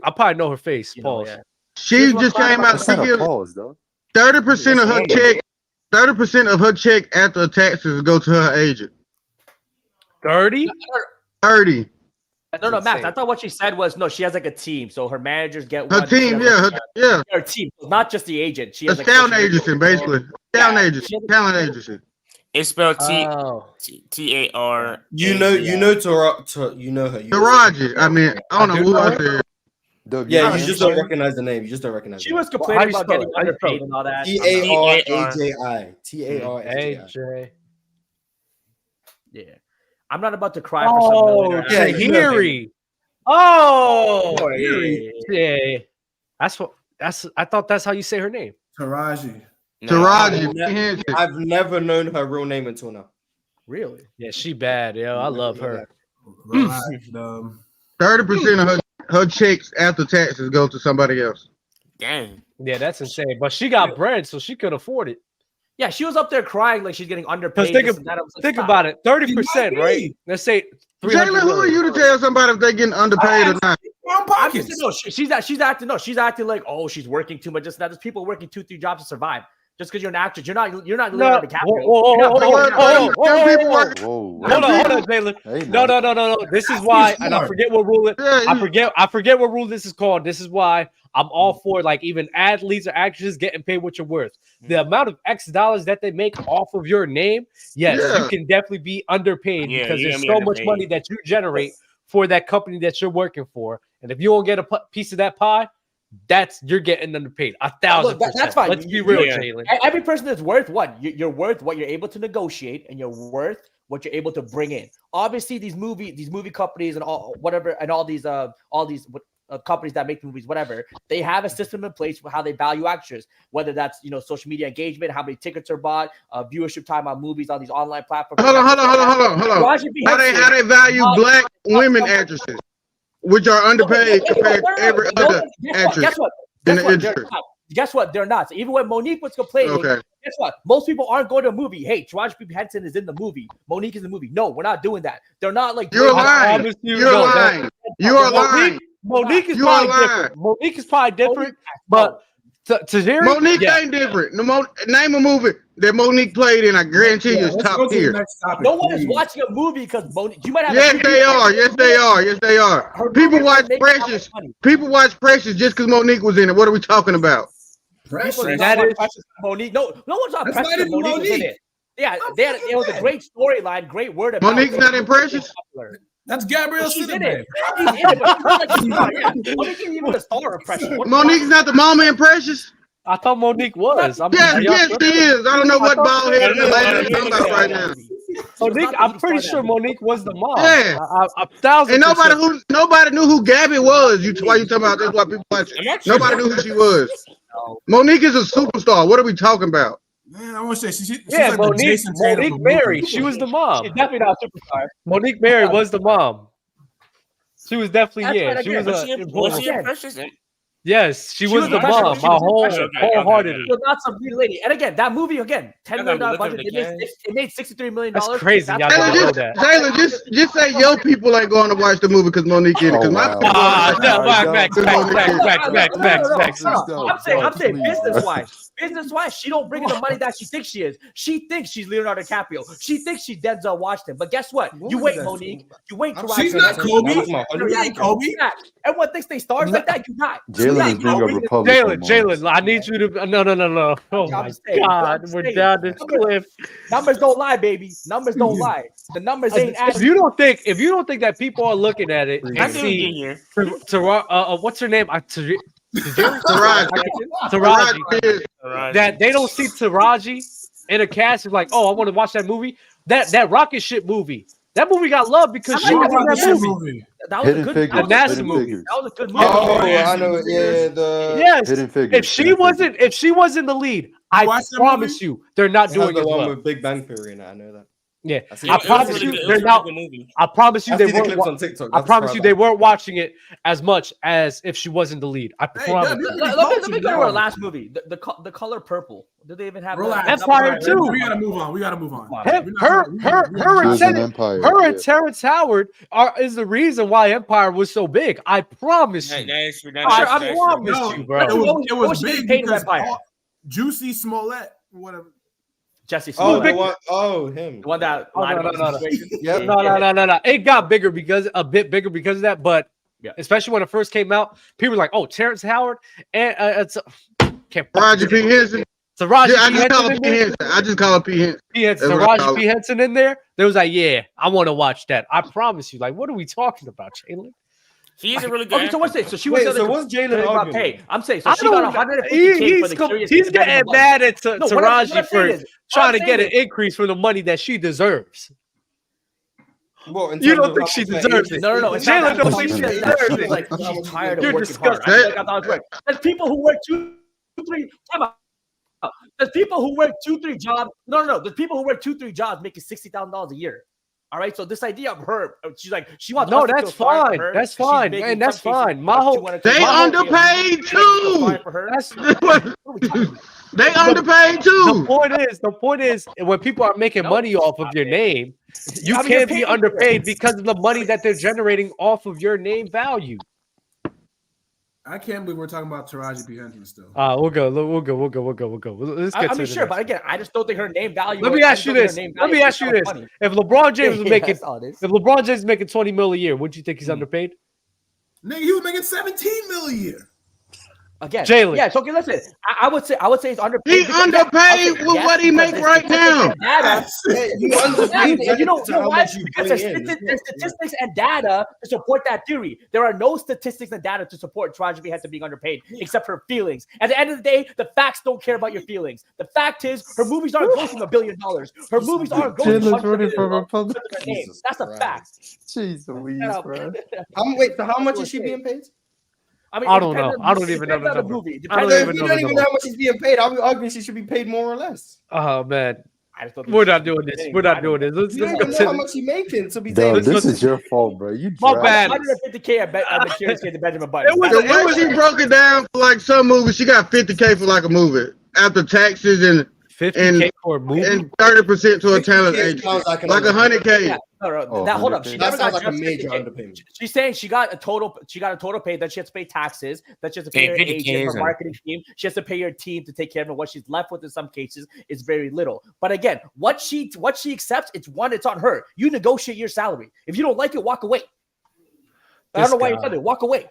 I probably know her face. Pause. She just came out. 30% of her check. 30% of her check after taxes go to her agent. 30. 30. No, Max. I thought what she said was no. She has like a team, so her managers get her team. Yeah, her team, not just the agent. She has a talent agency, basically. Talent agency. It's spelled T-A-R. You know her. Taraji. I mean, I don't know who I said. Yeah, you just don't recognize the name. She was complaining about getting underpaid and all that. Taraji. Taraji. Yeah. I'm not about to cry for something. Tahiri. Oh, yeah. I thought that's how you say her name. Taraji. Taraji. I've never known her real name until now. Really? Yeah, she bad, yo. I love her. 30% of her checks after taxes go to somebody else. Dang. Yeah, that's insane. But she got bread, so she could afford it. Yeah, she was up there crying like she's getting underpaid. Think about it. 30%, right? Let's say. Jalen, who are you to tell somebody if they're getting underpaid or not? She's acting like, oh, she's working too much. Just that there's people working 2-3 jobs to survive. Just because you're an actress, you're not Leonardo DiCaprio. Hold on, Jalen. No. This is why, and I forget what rule I forget what rule this is called. This is why I'm all for like even athletes or actresses getting paid what you're worth. The amount of X dollars that they make off of your name, you can definitely be underpaid because there's so much money that you generate for that company that you're working for. And if you don't get a piece of that pie, you're getting underpaid 1,000%. That's fine. Let's be real, Jalen. Every person is worth what? You're worth what you're able to negotiate, and you're worth what you're able to bring in. Obviously, these movie companies and all these companies that make movies, whatever, they have a system in place for how they value actors, whether that's social media engagement, how many tickets are bought, viewership time on movies on these online platforms. Hold on. How they value black women actresses, which are underpaid compared to every other actress in the industry. Guess what? They're not. So even when Monique was complaining, guess what? Most people aren't going to a movie. Hey, Taraji P. Henson is in the movie. Monique is in the movie. No, we're not doing that. They're not like you're lying. You're lying. You are lying. Monique is probably different. Monique is probably different, but Tahiri, Monique ain't different. Name a movie that Monique played in. I guarantee you, it's top tier. No one is watching a movie because Monique. You might have. Yes, they are. People watch Precious. People watch Precious just because Monique was in it. What are we talking about? Precious. That is Monique. No one's on Precious. Monique was in it. Yeah, it was a great storyline, great word. About Monique's not in Precious. That's Gabrielle Cinnamon. Monique isn't even the star of Precious. Monique's not the mama in Precious. I thought Monique was. Yes, she is. I don't know what bald head is talking about right now. Monique, I'm pretty sure Monique was the mom. Yeah, 1,000%. And nobody knew who Gabby was. Why you talking about this? Why people watch it? Nobody knew who she was. Monique is a superstar. What are we talking about? Man, I want to say she's like Monique Mary. Movie. She was the mom. She's definitely not a superstar. Monique Mary was the mom. She was definitely She was she in Precious? Yes, she was the mom. My wholeheartedly. She was not some beauty lady. And again, that movie $10 million budget. It made $63 million. That's crazy. Y'all didn't know that. Taylor, just say your people ain't going to watch the movie because Monique in it. Because my people. I'm saying business-wise, she don't bring in the money that she thinks she is. She thinks she's Leonardo DiCaprio. She thinks she's Denzel Washington. But guess what? You wait, Monique. You wait. She's not Kobe. Kobe. Everyone thinks they stars like that. You not. Jalen is being a Republican. Jalen, I need you to. No. Oh my God, we're down this cliff. Numbers don't lie, baby. Numbers don't lie. The numbers ain't. If you don't think that people are looking at it and see, what's her name? Taraji. That they don't see Taraji in a cast of like, oh, I want to watch that movie. That rocket ship movie. That movie got love because she was in that movie. That was a good the NASA movie. That was a good movie. Oh, I know. Yeah, the yes. Hidden Figures. If she wasn't the lead, I promise you, they're not doing the as one well. with Big Bang Theory in it. I know that. Yeah, I promise you, they're not. I promise you, they weren't. On TikTok. I promise you, they weren't watching it as much as if she wasn't the lead. I promise. Let me go to our last movie, the color purple. Did they even have Empire too? We gotta move on. Her and Terrence Howard is the reason why Empire was so big. I promise you. I promise you, bro. It was big because Juicy Smollett, whatever. Jesse Smollett. Him. The one that lied about the situation. Yep. No. It got bigger a bit bigger because of that, but especially when it first came out, people were like, "Oh, Terrence Howard and Taraji P. Henson." Taraji I just call him P. Henson. I just call him P. Henson. Taraji P. Henson in there. They was like, "Yeah, I want to watch that." I promise you. Like, what are we talking about, Jalen? He's a really good. Okay, so what's it? So she was. So what's Jalen about pay? I'm saying so. She got 150K for the curious. He's getting mad at Taraji for trying to get an increase for the money that she deserves. Well, you don't think she deserves it? No. Jalen don't think she deserves it. Like she's tired of You're working hard. There's people who work 2-3. There's people who work 2-3 jobs. No. There's people who work 2-3 jobs making $60,000 a year. All right, so this idea of her, she's like, she wants. No, that's fine. That's fine, and that's fine. My whole they underpaid too. They underpaid too. The point is, when people are making money off of your name, you can't be underpaid because of the money that they're generating off of your name value. I can't believe we're talking about Taraji P. Henson still. We'll go. Let's get to sure, but again, I just don't think her name value. Let me ask you this. If LeBron James was making, $20 million a year, would you think he's underpaid? Nigga, he was making $17 million a year. Again, Jalen. Yeah, so okay, listen. I would say he's underpaid. He underpaid with what he make right now. You know what? Because there's statistics and data to support that theory. There are no statistics and data to support Taraji P. Henson being underpaid, except her feelings. At the end of the day, the facts don't care about your feelings. The fact is, her movies aren't grossing $1 billion. Her movies aren't grossing $1 billion. That's a fact. Jeez Louise, bro. So how much is she being paid? I mean, I don't know. I don't even know the number. You don't even know how much she's being paid. I'll be arguing she should be paid more or less. Oh man, we're not doing this. We're not doing this. Let's you don't know how much she's making to be paid. This is your fault, bro. You my bad. 150K at the Curious Case of Benjamin Button. The way she broke it down for like some movies, she got 50K for like a movie after taxes and 50K for a movie and 30% to a talent agent, like 100K. Yeah. No. Now hold up. That sounds like a major underpayment. She's saying she got a total pay. Then she has to pay taxes. Then she has to pay her agent, her marketing team. She has to pay her team to take care of it. What she's left with in some cases is very little. But again, what she accepts, it's on her. You negotiate your salary. If you don't like it, walk away. I don't know why you're telling me. Walk away.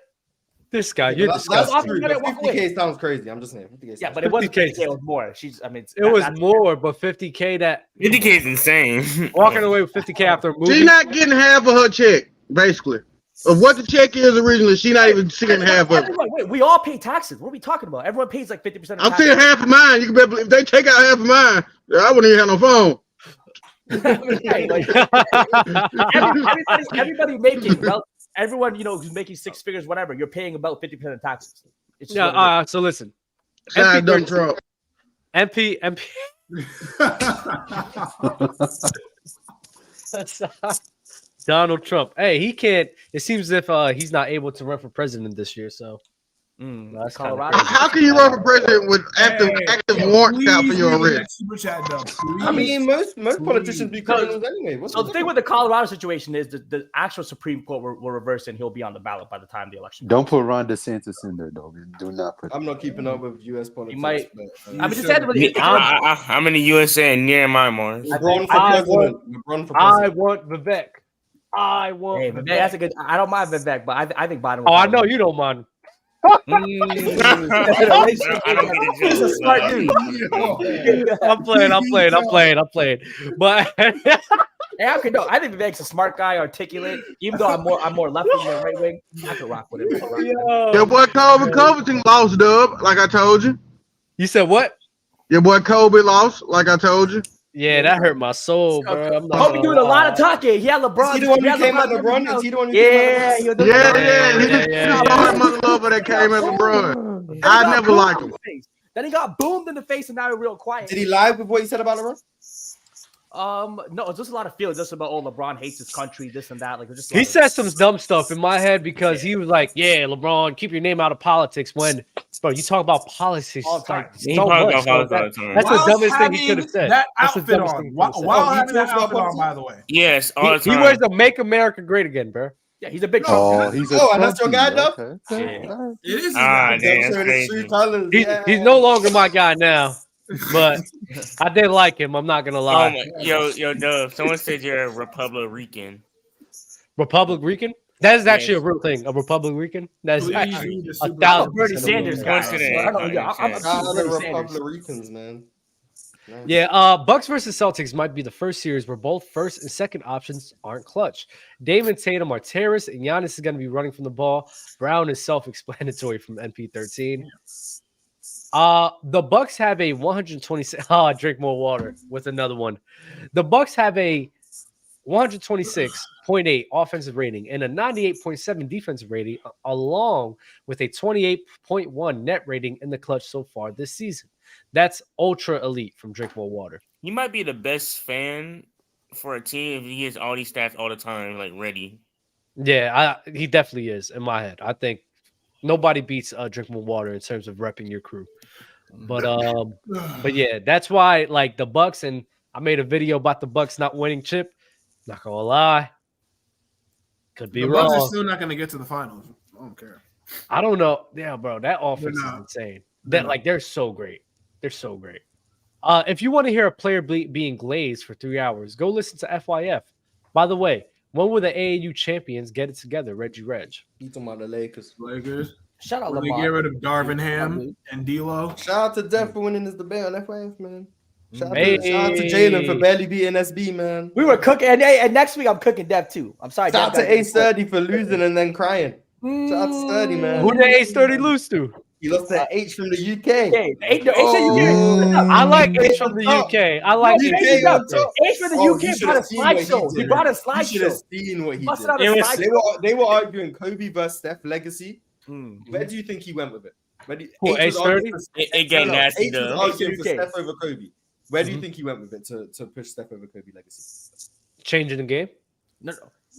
This guy, you're disgusting. 50K sounds crazy. I'm just saying. 50K yeah, but it wasn't 50K. It was more. It was more, but 50K. That 50K is insane. Walking away with 50K after a movie. She's not getting half of her check, basically. Of what the check is originally, she's not even seeing half of it. Wait, we all pay taxes. What are we talking about? Everyone pays like 50% of I'm seeing half of mine. You can bet if they take out half of mine, I wouldn't even have no phone. Everybody making everyone, who's making six figures, whatever, you're paying about 50% of taxes. So listen. Trump. MP. Donald Trump. Hey, he can't. It seems as if he's not able to run for president this year. So, Colorado. How can you run for president with active warrants out for your arrest? I mean, most politicians be criminals anyway. So the thing with the Colorado situation is the actual Supreme Court will reverse and he'll be on the ballot by the time the election. Don't put Ron DeSantis in there, though. Do not put. I'm not keeping up with U.S. politics. You might. I'm in the USA and near my Mars. I want Vivek. Vivek. That's a good. I don't mind Vivek, but I think Biden. I know you don't mind. He's a smart dude. I'm playing. But I think Vivek's a smart guy, articulate. Even though I'm more left wing than right wing, I can rock with him. Your boy Colvin Covington lost, dub. Like I told you. You said what? Your boy Kobe lost, like I told you. Yeah, that hurt my soul, bro. I'm not Kobe doing a lot of talking. He had LeBron. Is he the one who came at LeBron? Is he the one who came at LeBron? He was doing He just saw that mother lover that came at LeBron. I never liked him. Then he got boomed in the face, and now he's real quiet. Did he lie with what he said about LeBron? No, it's just a lot of feelings just about LeBron hates his country, this and that. Like just he said some dumb stuff in my head because he was like, "Yeah, LeBron, keep your name out of politics." When, bro, you talk about politics all the time. like so much. That's the dumbest thing he could have said. That That's the outfit dumbest on. thing he While could have said. having that outfit on, by the way. Yes, all the He time. wears the "Make America Great Again," bro. Yeah, he's a big. Oh, he's a and that's your guy, though. Okay. It is. Damn, crazy. He's no longer my guy now, but I did like him. I'm not gonna lie. Yo, Dove. Someone said you're a Republic Rican. Republic Rican? That is actually a real thing. A Republic Rican? That's actually 1,000%. Bernie Sanders guy. I'm Republic Ricans, man. Nice. Yeah, Bucks versus Celtics might be the first series where both first and second options aren't clutch. Dame and Tatum are terrorists, and Giannis is going to be running from the ball. Brown is self-explanatory from NP13. The Bucks have a 126. Drink more water with another one. The Bucks have a 126.8 offensive rating and a 98.7 defensive rating, along with a 28.1 net rating in the clutch so far this season. That's ultra elite from Drink More Water. He might be the best fan for a team if he gets all these stats all the time, like ready. Yeah, he definitely is in my head. I think nobody beats Drink More Water in terms of repping your crew. But yeah, that's why like the Bucks, and I made a video about the Bucks not winning chip. Not gonna lie, could be wrong. The Bucks are still not gonna get to the finals. I don't care. I don't know. Yeah, bro, that offense is insane. They're so great. They're so great. If you want to hear a player being glazed for 3 hours, go listen to FYF. By the way, when will the AAU champions get it together? Reggie Reg. You talking about the Lakers? Shout out When they get rid of Darvin Ham and D'Lo. Shout out to Def for winning this debate on FYF, man. Shout out Hey. to Jalen for barely beating SB, man. We were cooking, and next week I'm cooking Dev too. I'm sorry. Shout out Dev, to ASturdy for losing and then crying. Shout out to Sturdy, man. Who did ASturdy lose to? He lost to H from the UK. I like H from the UK. I like H from the UK brought a slideshow. He brought a slideshow. You should have seen what he Busted did. out a slideshow. They were arguing Kobe versus Steph legacy. Where do you think he went with it? ASturdy? It got nasty, though. H was arguing for Steph over Kobe. Where do you think he went with it to push Steph over Kobe legacy? Changing the game? No.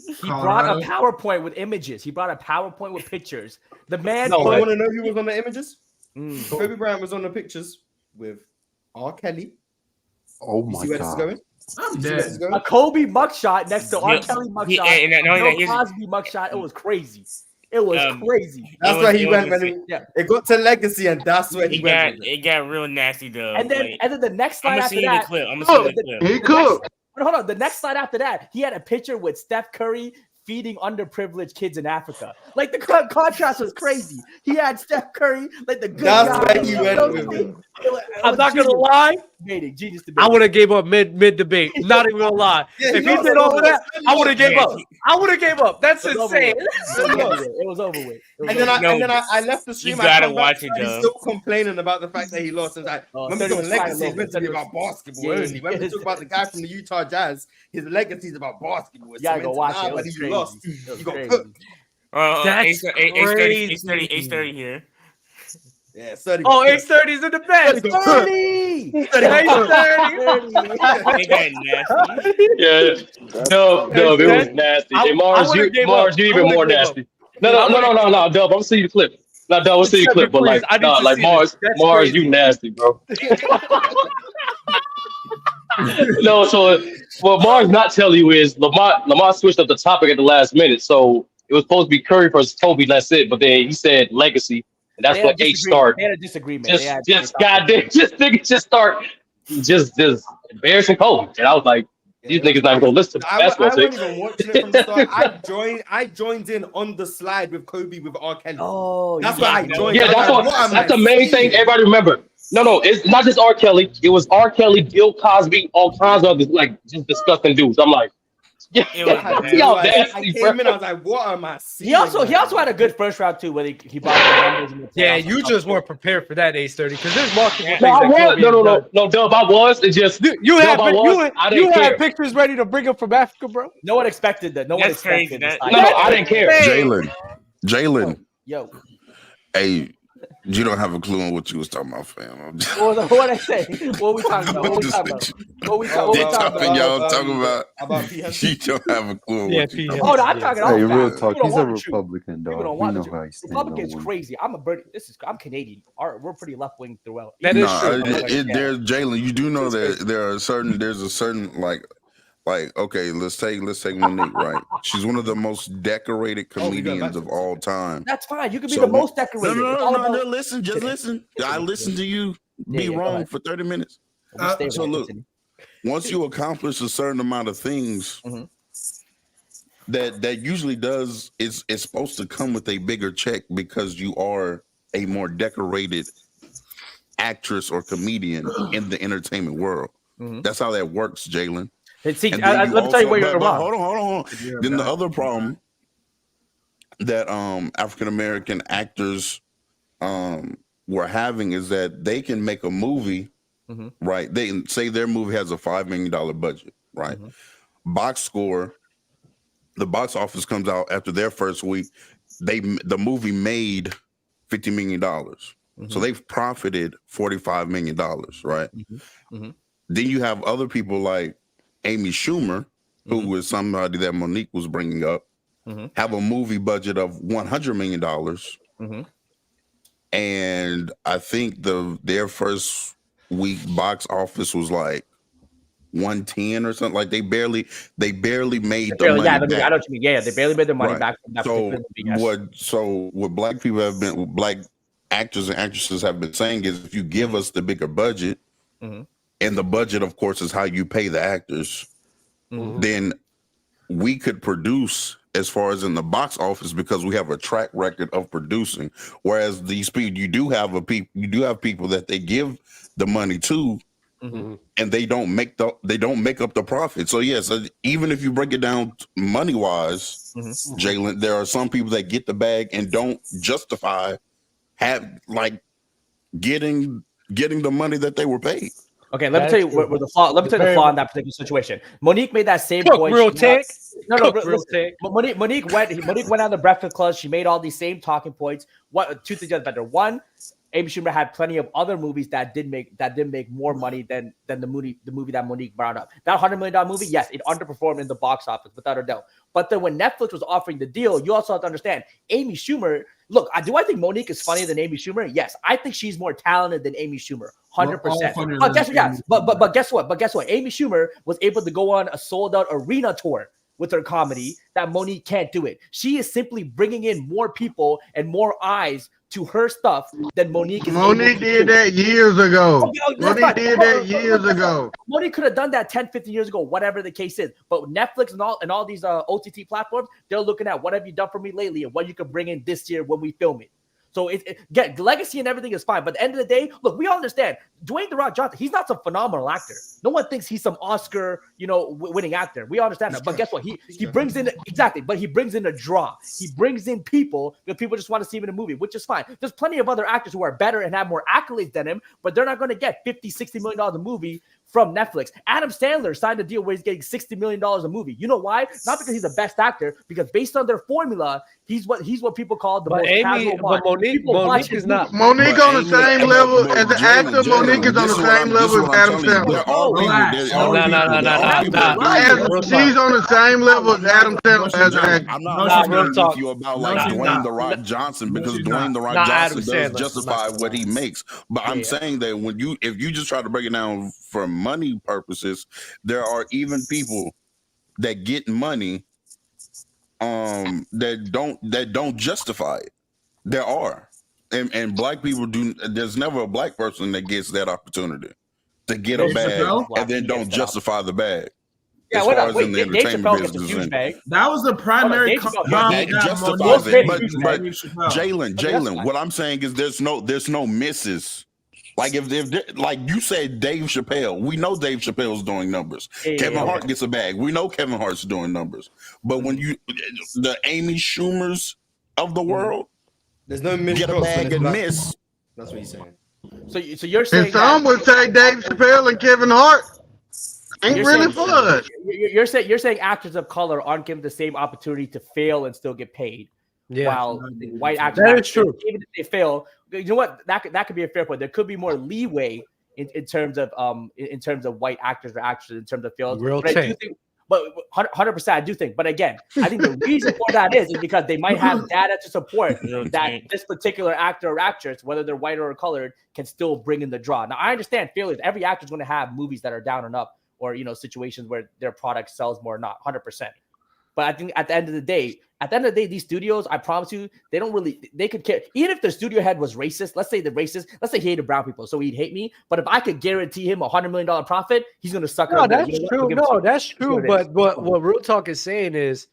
He brought a PowerPoint with images. He brought a PowerPoint with pictures. The man. No, I want to know who was on the images. Kobe Bryant was on the pictures with R. Kelly. Oh my God! I'm dead. A Kobe mugshot next to R. Kelly mugshot. No Cosby mugshot. It was crazy. It was crazy. That's where he went when it got to legacy, and that's where he went. It got real nasty though. And then the next slide after that. I'm gonna see the clip. He cooked. Hold on. The next slide after that, he had a picture with Steph Curry feeding underprivileged kids in Africa. Like the contrast was crazy. He had Steph Curry, like the good That's guy. where he went with it. I'm not gonna lie. Genius debate. I would have gave up mid debate. Not even gonna lie. Yeah, if he did all of that, I would have gave up. I would have gave up. That's It was insane. It was over with. And then I left the stream. You gotta watch it, He's though. still complaining about the fact that he lost. And like, when we talk legacy, it's meant to be about basketball only. When we talk about the guy from the Utah Jazz, his legacy is about basketball. You gotta go watch it. It But was he crazy. lost. It was You got crazy. cooked. That's A30 here. Yeah, 30. Oh, ASturdy is in the best. They got nasty. Yeah, no, it was nasty. And Mars, you even more nasty. No, Dub, I'm gonna see the clip. No, Dub, I'll see the clip, but like Mars, you nasty, bro. No, so what Mars not tell you is Lamar switched up the topic at the last minute, so it was supposed to be Curry versus Kobe. That's it, but then he said legacy, and that's what H started. They had a disagreement. Just embarrassing Kobe, and I was like, these niggas not even gonna listen to I basketball. wasn't even watching it from the start. I joined in on the slide with Kobe with R. Kelly. Oh, that's why I joined. Yeah, that's the main thing everybody remember. No, it's not just R. Kelly. It was R. Kelly, Bill Cosby, all kinds of others, like just disgusting dudes. I'm like, It was I came in, I was like, what am I seeing? He also had a good first round too, where he brought the numbers in the Yeah, you just weren't prepared for that ASturdy because there's multiple things. No, Dub, I was. It just you had pictures ready to bring up from Africa, bro. No one expected that. No one expected that. No, I didn't care. Jalen. Yo. Hey, you don't have a clue on what you was talking about, fam. What I say? What we talking about? What we talking about? What we talking about? Y'all talking about you don't have a clue on what you talking about. Oh, no, I'm talking Hey, about real talk. He's a Republican, dog. We know how he stands. Republicans crazy. I'm Canadian. We're pretty left wing throughout. That is true. There's Jalen. You do know that there's a certain like okay, let's take Monique, right? She's one of the most decorated comedians of all time. That's fine. You can be the most decorated. No, listen, just listen. I listened to you be wrong for 30 minutes. So look, once you accomplish a certain amount of things, that usually does it's supposed to come with a bigger check because you are a more decorated actress or comedian in the entertainment world. That's how that works, Jalen. See, let me tell you where you're wrong. Hold on. Then the other problem that African American actors were having is that they can make a movie, right? They can say their movie has a $5 million budget, right? Box score, the box office comes out after their first week. The movie made $50 million, so they've profited $45 million, right? Then you have other people like Amy Schumer, who was somebody that Monique was bringing up, have a movie budget of $100 million. And I think their first week box office was like 110 or something. Like they barely made the money back. I know what you mean. Yeah, they barely made their money back from that particular movie. So what black actors and actresses have been saying is if you give us the bigger budget, and the budget, of course, is how you pay the actors, then we could produce as far as in the box office because we have a track record of producing. Whereas these people, you do have people that they give the money to, and they don't make up the profit. So yes, even if you break it down money wise, Jalen, there are some people that get the bag and don't justify getting the money that they were paid. Okay, let me tell you where the flaw. Let me tell you the flaw in that particular situation. Monique made that same point. Real take. Monique went on the Breakfast Club. She made all these same talking points. Two things are better. One, Amy Schumer had plenty of other movies that did make more money than the movie that Monique brought up. That $100 million movie, yes, it underperformed in the box office without a doubt. But then when Netflix was offering the deal, you also have to understand Amy Schumer. Look, do I think Monique is funnier than Amy Schumer? Yes, I think she's more talented than Amy Schumer, 100%. But guess what? Amy Schumer was able to go on a sold-out arena tour with her comedy that Monique can't do it. She is simply bringing in more people and more eyes to her stuff than Monique is. Monique did that years ago. Monique did that years ago. Monique could have done that 10, 15 years ago, whatever the case is. But Netflix and all these OTT platforms, they're looking at what have you done for me lately and what you can bring in this year when we film it. So get legacy and everything is fine. But at the end of the day, look, we all understand Dwayne "The Rock" Johnson, he's not some phenomenal actor. No one thinks he's some Oscar, winning actor. We all understand that. But guess what? He brings in but he brings in a draw. He brings in people that people just want to see him in a movie, which is fine. There's plenty of other actors who are better and have more accolades than him, but they're not going to get $50, $60 million a movie from Netflix. Adam Sandler signed a deal where he's getting $60 million a movie. You know why? Not because he's the best actor, because based on their formula, he's what people call the most casual one. Monique is not. Monique on the same level as the actor. Monique is on the same level as Adam Sandler. No. She's on the same level as Adam Sandler as an actor. I'm not with you about Dwayne "The Rock" Johnson because Dwayne "The Rock" Johnson does justify what he makes. But I'm saying that if you just try to break it down for money purposes, there are even people that get money that don't justify it. There are. And black people do. There's never a black person that gets that opportunity to get a bag and then don't justify the bag. Yeah, what up? Wait, Dave Chappelle gets a huge bag. That was the primary. That justifies it. But Jalen, what I'm saying is there's no misses Like if like you said, Dave Chappelle, we know Dave Chappelle's doing numbers. Kevin Hart gets a bag. We know Kevin Hart's doing numbers. But when the Amy Schumers of the world, there's no get a bag and miss. That's what he's saying. So you're saying and some would say Dave Chappelle and Kevin Hart ain't really fun. You're saying actors of color aren't given the same opportunity to fail and still get paid. Yeah, while white actors, that is true. Even if they fail, you know what? That could be a fair point. There could be more leeway in terms of white actors or actors in terms of fails. But 100%, I do think. But again, I think the reason for that is because they might have data to support that this particular actor or actress, whether they're white or colored, can still bring in the draw. Now, I understand failures. Every actor is going to have movies that are down and up, or situations where their product sells more or not. 100%. But I think at the end of the day, these studios, I promise you, they could care. Even if the studio head was racist, let's say he hated brown people, so he'd hate me. But if I could guarantee him $100 million profit, he's going to suck it up. That's true. No, that's true. But what Real Talk is saying is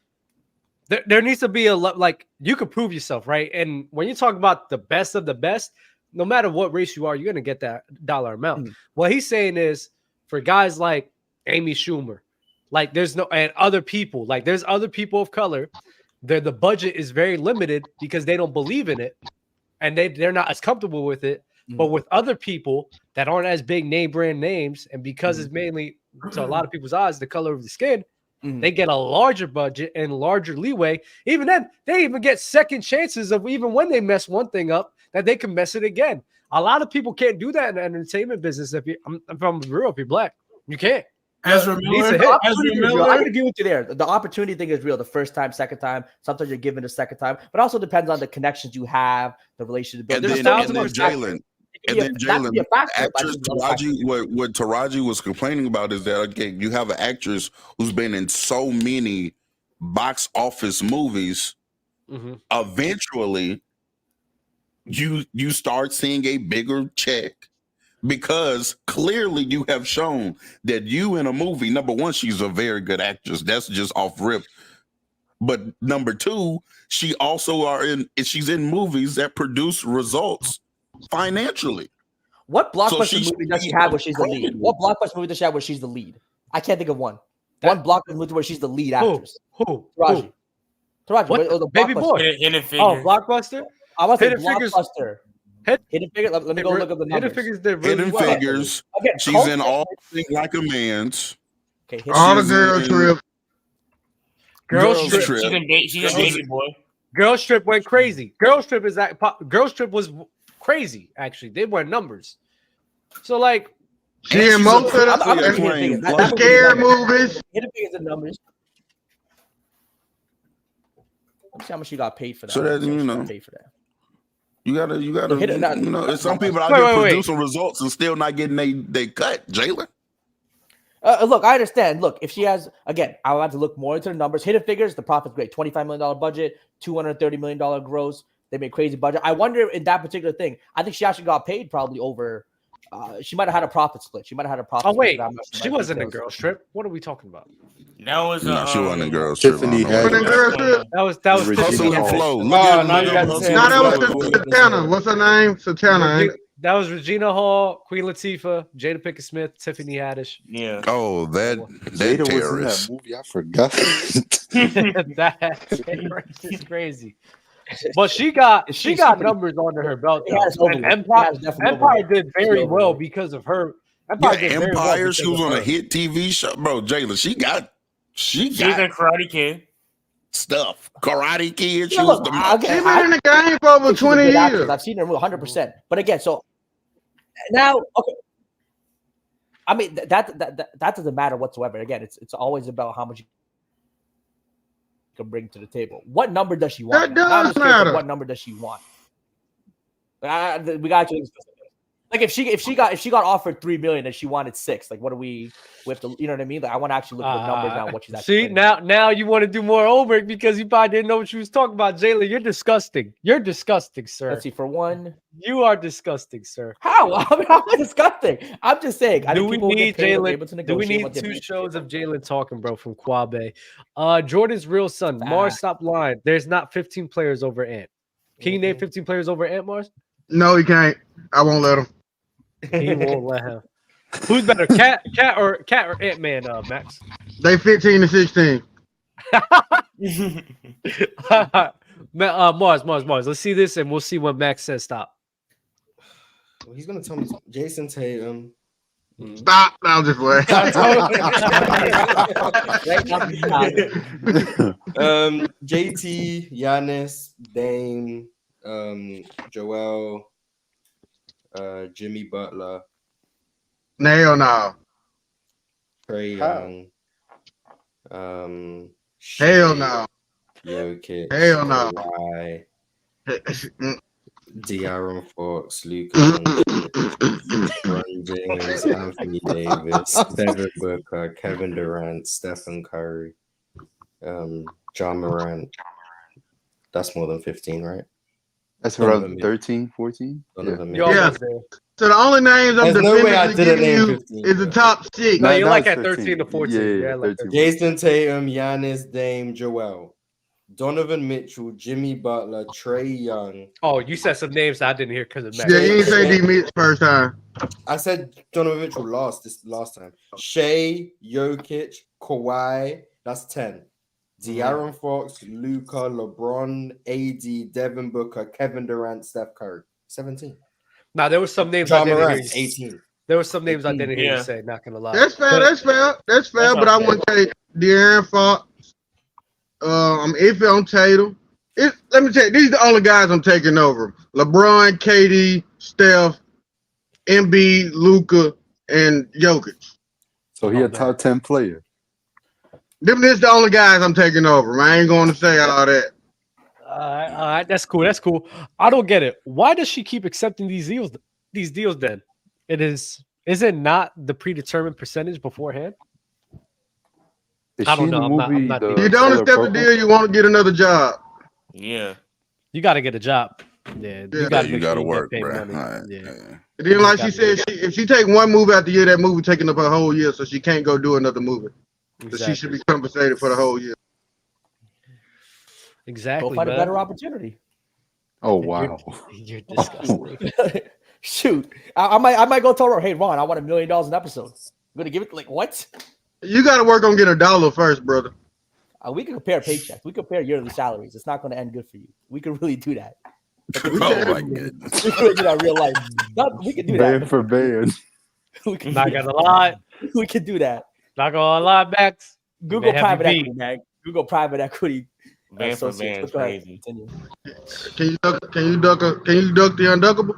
there needs to be like, you could prove yourself, right? And when you talk about the best of the best, no matter what race you are, you're going to get that dollar amount. What he's saying is for guys like Amy Schumer, like there's other people of color, the budget is very limited because they don't believe in it and they're not as comfortable with it. But with other people that aren't as big name brand names, and because it's mainly to a lot of people's eyes the color of the skin, they get a larger budget and larger leeway. Even then, they even get second chances of even when they mess one thing up, that they can mess it again. A lot of people can't do that in the entertainment business. If you're black, you can't. Ezra Miller. I can agree with you there. The opportunity thing is real. The first time, second time. Sometimes you're given a second time, but also depends on the connections you have, the relationship. And then Jalen, actress Taraji. What Taraji was complaining about is that you have an actress who's been in so many box office movies. Eventually, you start seeing a bigger check. Because clearly you have shown that you in a movie, number one, she's a very good actress. That's just off rip. But number two, she's in movies that produce results financially. What blockbuster movie does she have where she's the lead? What blockbuster movie does she have where she's the lead? I can't think of one. One blockbuster movie where she's the lead actress. Who? Taraji. What? Baby boy. Hidden Figures. Oh, blockbuster. I want to say blockbuster. Hidden Figures. Let me go look up the numbers. Hidden Figures. Again, she's in All Things Like a Man's. Okay, all the Girl Trip. Girls Trip. She's a baby boy. Girls Trip went crazy. Girls Trip was crazy. Actually, they were numbers. So like, she in most of the scary movies. Hidden Figures and numbers. Let's see how much she got paid for that. So that paid for that. You gotta, some people out there producing results and still not getting they cut, Jalen. Look, I understand. Look, if she has, again, I'll have to look more into the numbers. Hidden Figures, the profit's great. $25 million budget, $230 million gross. They made crazy budget. I wonder in that particular thing, I think she actually got paid probably over. She might have had a profit split. Oh wait, she wasn't in Girls Trip. What are we talking about? That was she wasn't in Girls Trip. That was Hustle and Flow. That was Satana. What's her name? Satana. That was Regina Hall, Queen Latifah, Jada Pinkett Smith, Tiffany Haddish. Yeah. Oh, that terrorist. Was in that movie. I forgot. That's crazy. But she got numbers under her belt. Empire did very well because of her. Empire, she was on a hit TV show, bro. Jayla, she's a Karate Kid. Stuff. Karate Kid. She been in the game for over 20 years. I've seen her 100%. But again, so now, okay. I mean, that doesn't matter whatsoever. Again, it's always about how much you can bring to the table. What number does she want? That does matter. What number does she want? We got to. Like if she got offered $3 million and she wanted $6 million, like what do we have to, you know what I mean? Like I want to actually look at the numbers now. What she's actually now you want to do more homework because you probably didn't know what she was talking about. Jayla, you're disgusting. You're disgusting, sir. Let's see. For one, you are disgusting, sir. How? How am I disgusting? I'm just saying. Do we need Jalen? Do we need 2 shows of Jalen talking, bro, from Quabe? Jordan's real son, Mars. Stop lying. There's not 15 players over Ant. Can you name 15 players over Ant, Mars? No, he can't. I won't let him. He won't let him. Who's better, Cat or Ant-Man, Max? They 15 to 16. Mars. Let's see this, and we'll see when Max says stop. Well, he's gonna tell me Jason Tatum. Stop. No, I'm just playing. JT, Giannis, Dame, Joel, Jimmy Butler. Hell no. Trae Young. Hell no. Jokic. Hell no. Kawhi, De'Aaron Fox, Luka LeBron James, Anthony Davis, Devin Booker, Kevin Durant, Stephen Curry, John Morant. That's more than 15, right? That's around 13, 14? Yeah. So the only names I'm definitively giving you is the top 6. No, you're like at 13 to 14. Yeah, like 13. Jason Tatum, Giannis, Dame, Joel, Donovan Mitchell, Jimmy Butler, Trae Young. Oh, you said some names I didn't hear because of Max. Yeah, you didn't say D Mitch first time. I said Donovan Mitchell last time. Shea, Jokic, Kawhi, that's 10. De'Aaron Fox, Luka, LeBron, AD, Devin Booker, Kevin Durant, Steph Curry, 17. Now there were some names John I didn't Morant, hear. 18. There were some names I didn't hear you say. Not gonna lie. That's fair. But I wouldn't take De'Aaron Fox. I'm iffy on Tatum. Let me tell you, these are the only guys I'm taking over: LeBron, KD, Steph, Embiid, Luka, and Jokic. So he a top 10 player. This is the only guys I'm taking over. I ain't going to say all that. All right, that's cool. I don't get it. Why does she keep accepting these deals? Then is it not the predetermined percentage beforehand? I don't know. You don't accept the deal, you want to get another job. Yeah. You got to get a job. Yeah, you got to work, bro. Yeah. And then, like she said, if she take one movie after year, that movie taking up her whole year, so she can't go do another movie. Exactly. So she should be compensated for the whole year. Exactly. Go find a better opportunity. Oh wow, you're disgusting. Shoot, I might go tell her, hey Ron, I want $1 million an episode. I'm gonna give it like what? You got to work on getting $1 first, brother. We can compare paychecks. We compare yearly salaries. It's not going to end good for you. We can really do that. Oh my goodness. We can really do that in real life. We can do that. Band for band. Not gonna lie. We can do that. Not gonna lie, Max. Google private equity, man. Google private equity. Band for band, crazy. Can you duck the unduckable?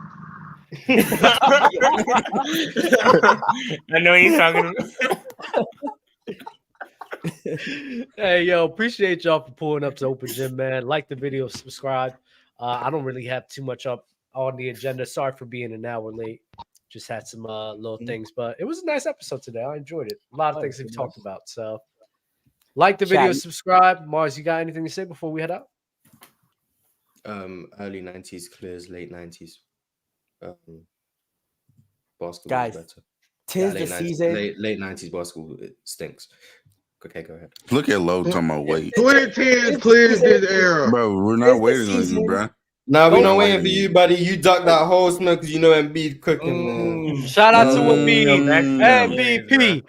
I know he's talking. Hey, yo, appreciate y'all for pulling up to Open Gym, man. Like the video, subscribe. I don't really have too much up on the agenda. Sorry for being an hour late. Just had some little things, but it was a nice episode today. I enjoyed it. A lot of things we've talked about. So, like the video, subscribe. Mars, you got anything to say before we head out? Early 90s clears, late 90s. Basketball Guys, is better. Tis the season. Late 90s basketball, it stinks. Okay, go ahead. Look at Low talking about wait. 2010 clears this era. Bro, we're not waiting on you, bro. Nah, we're not waiting for you, buddy. You ducked that whole smoke because you know Embiid cooking, man. Shout out to Embiid, MVP.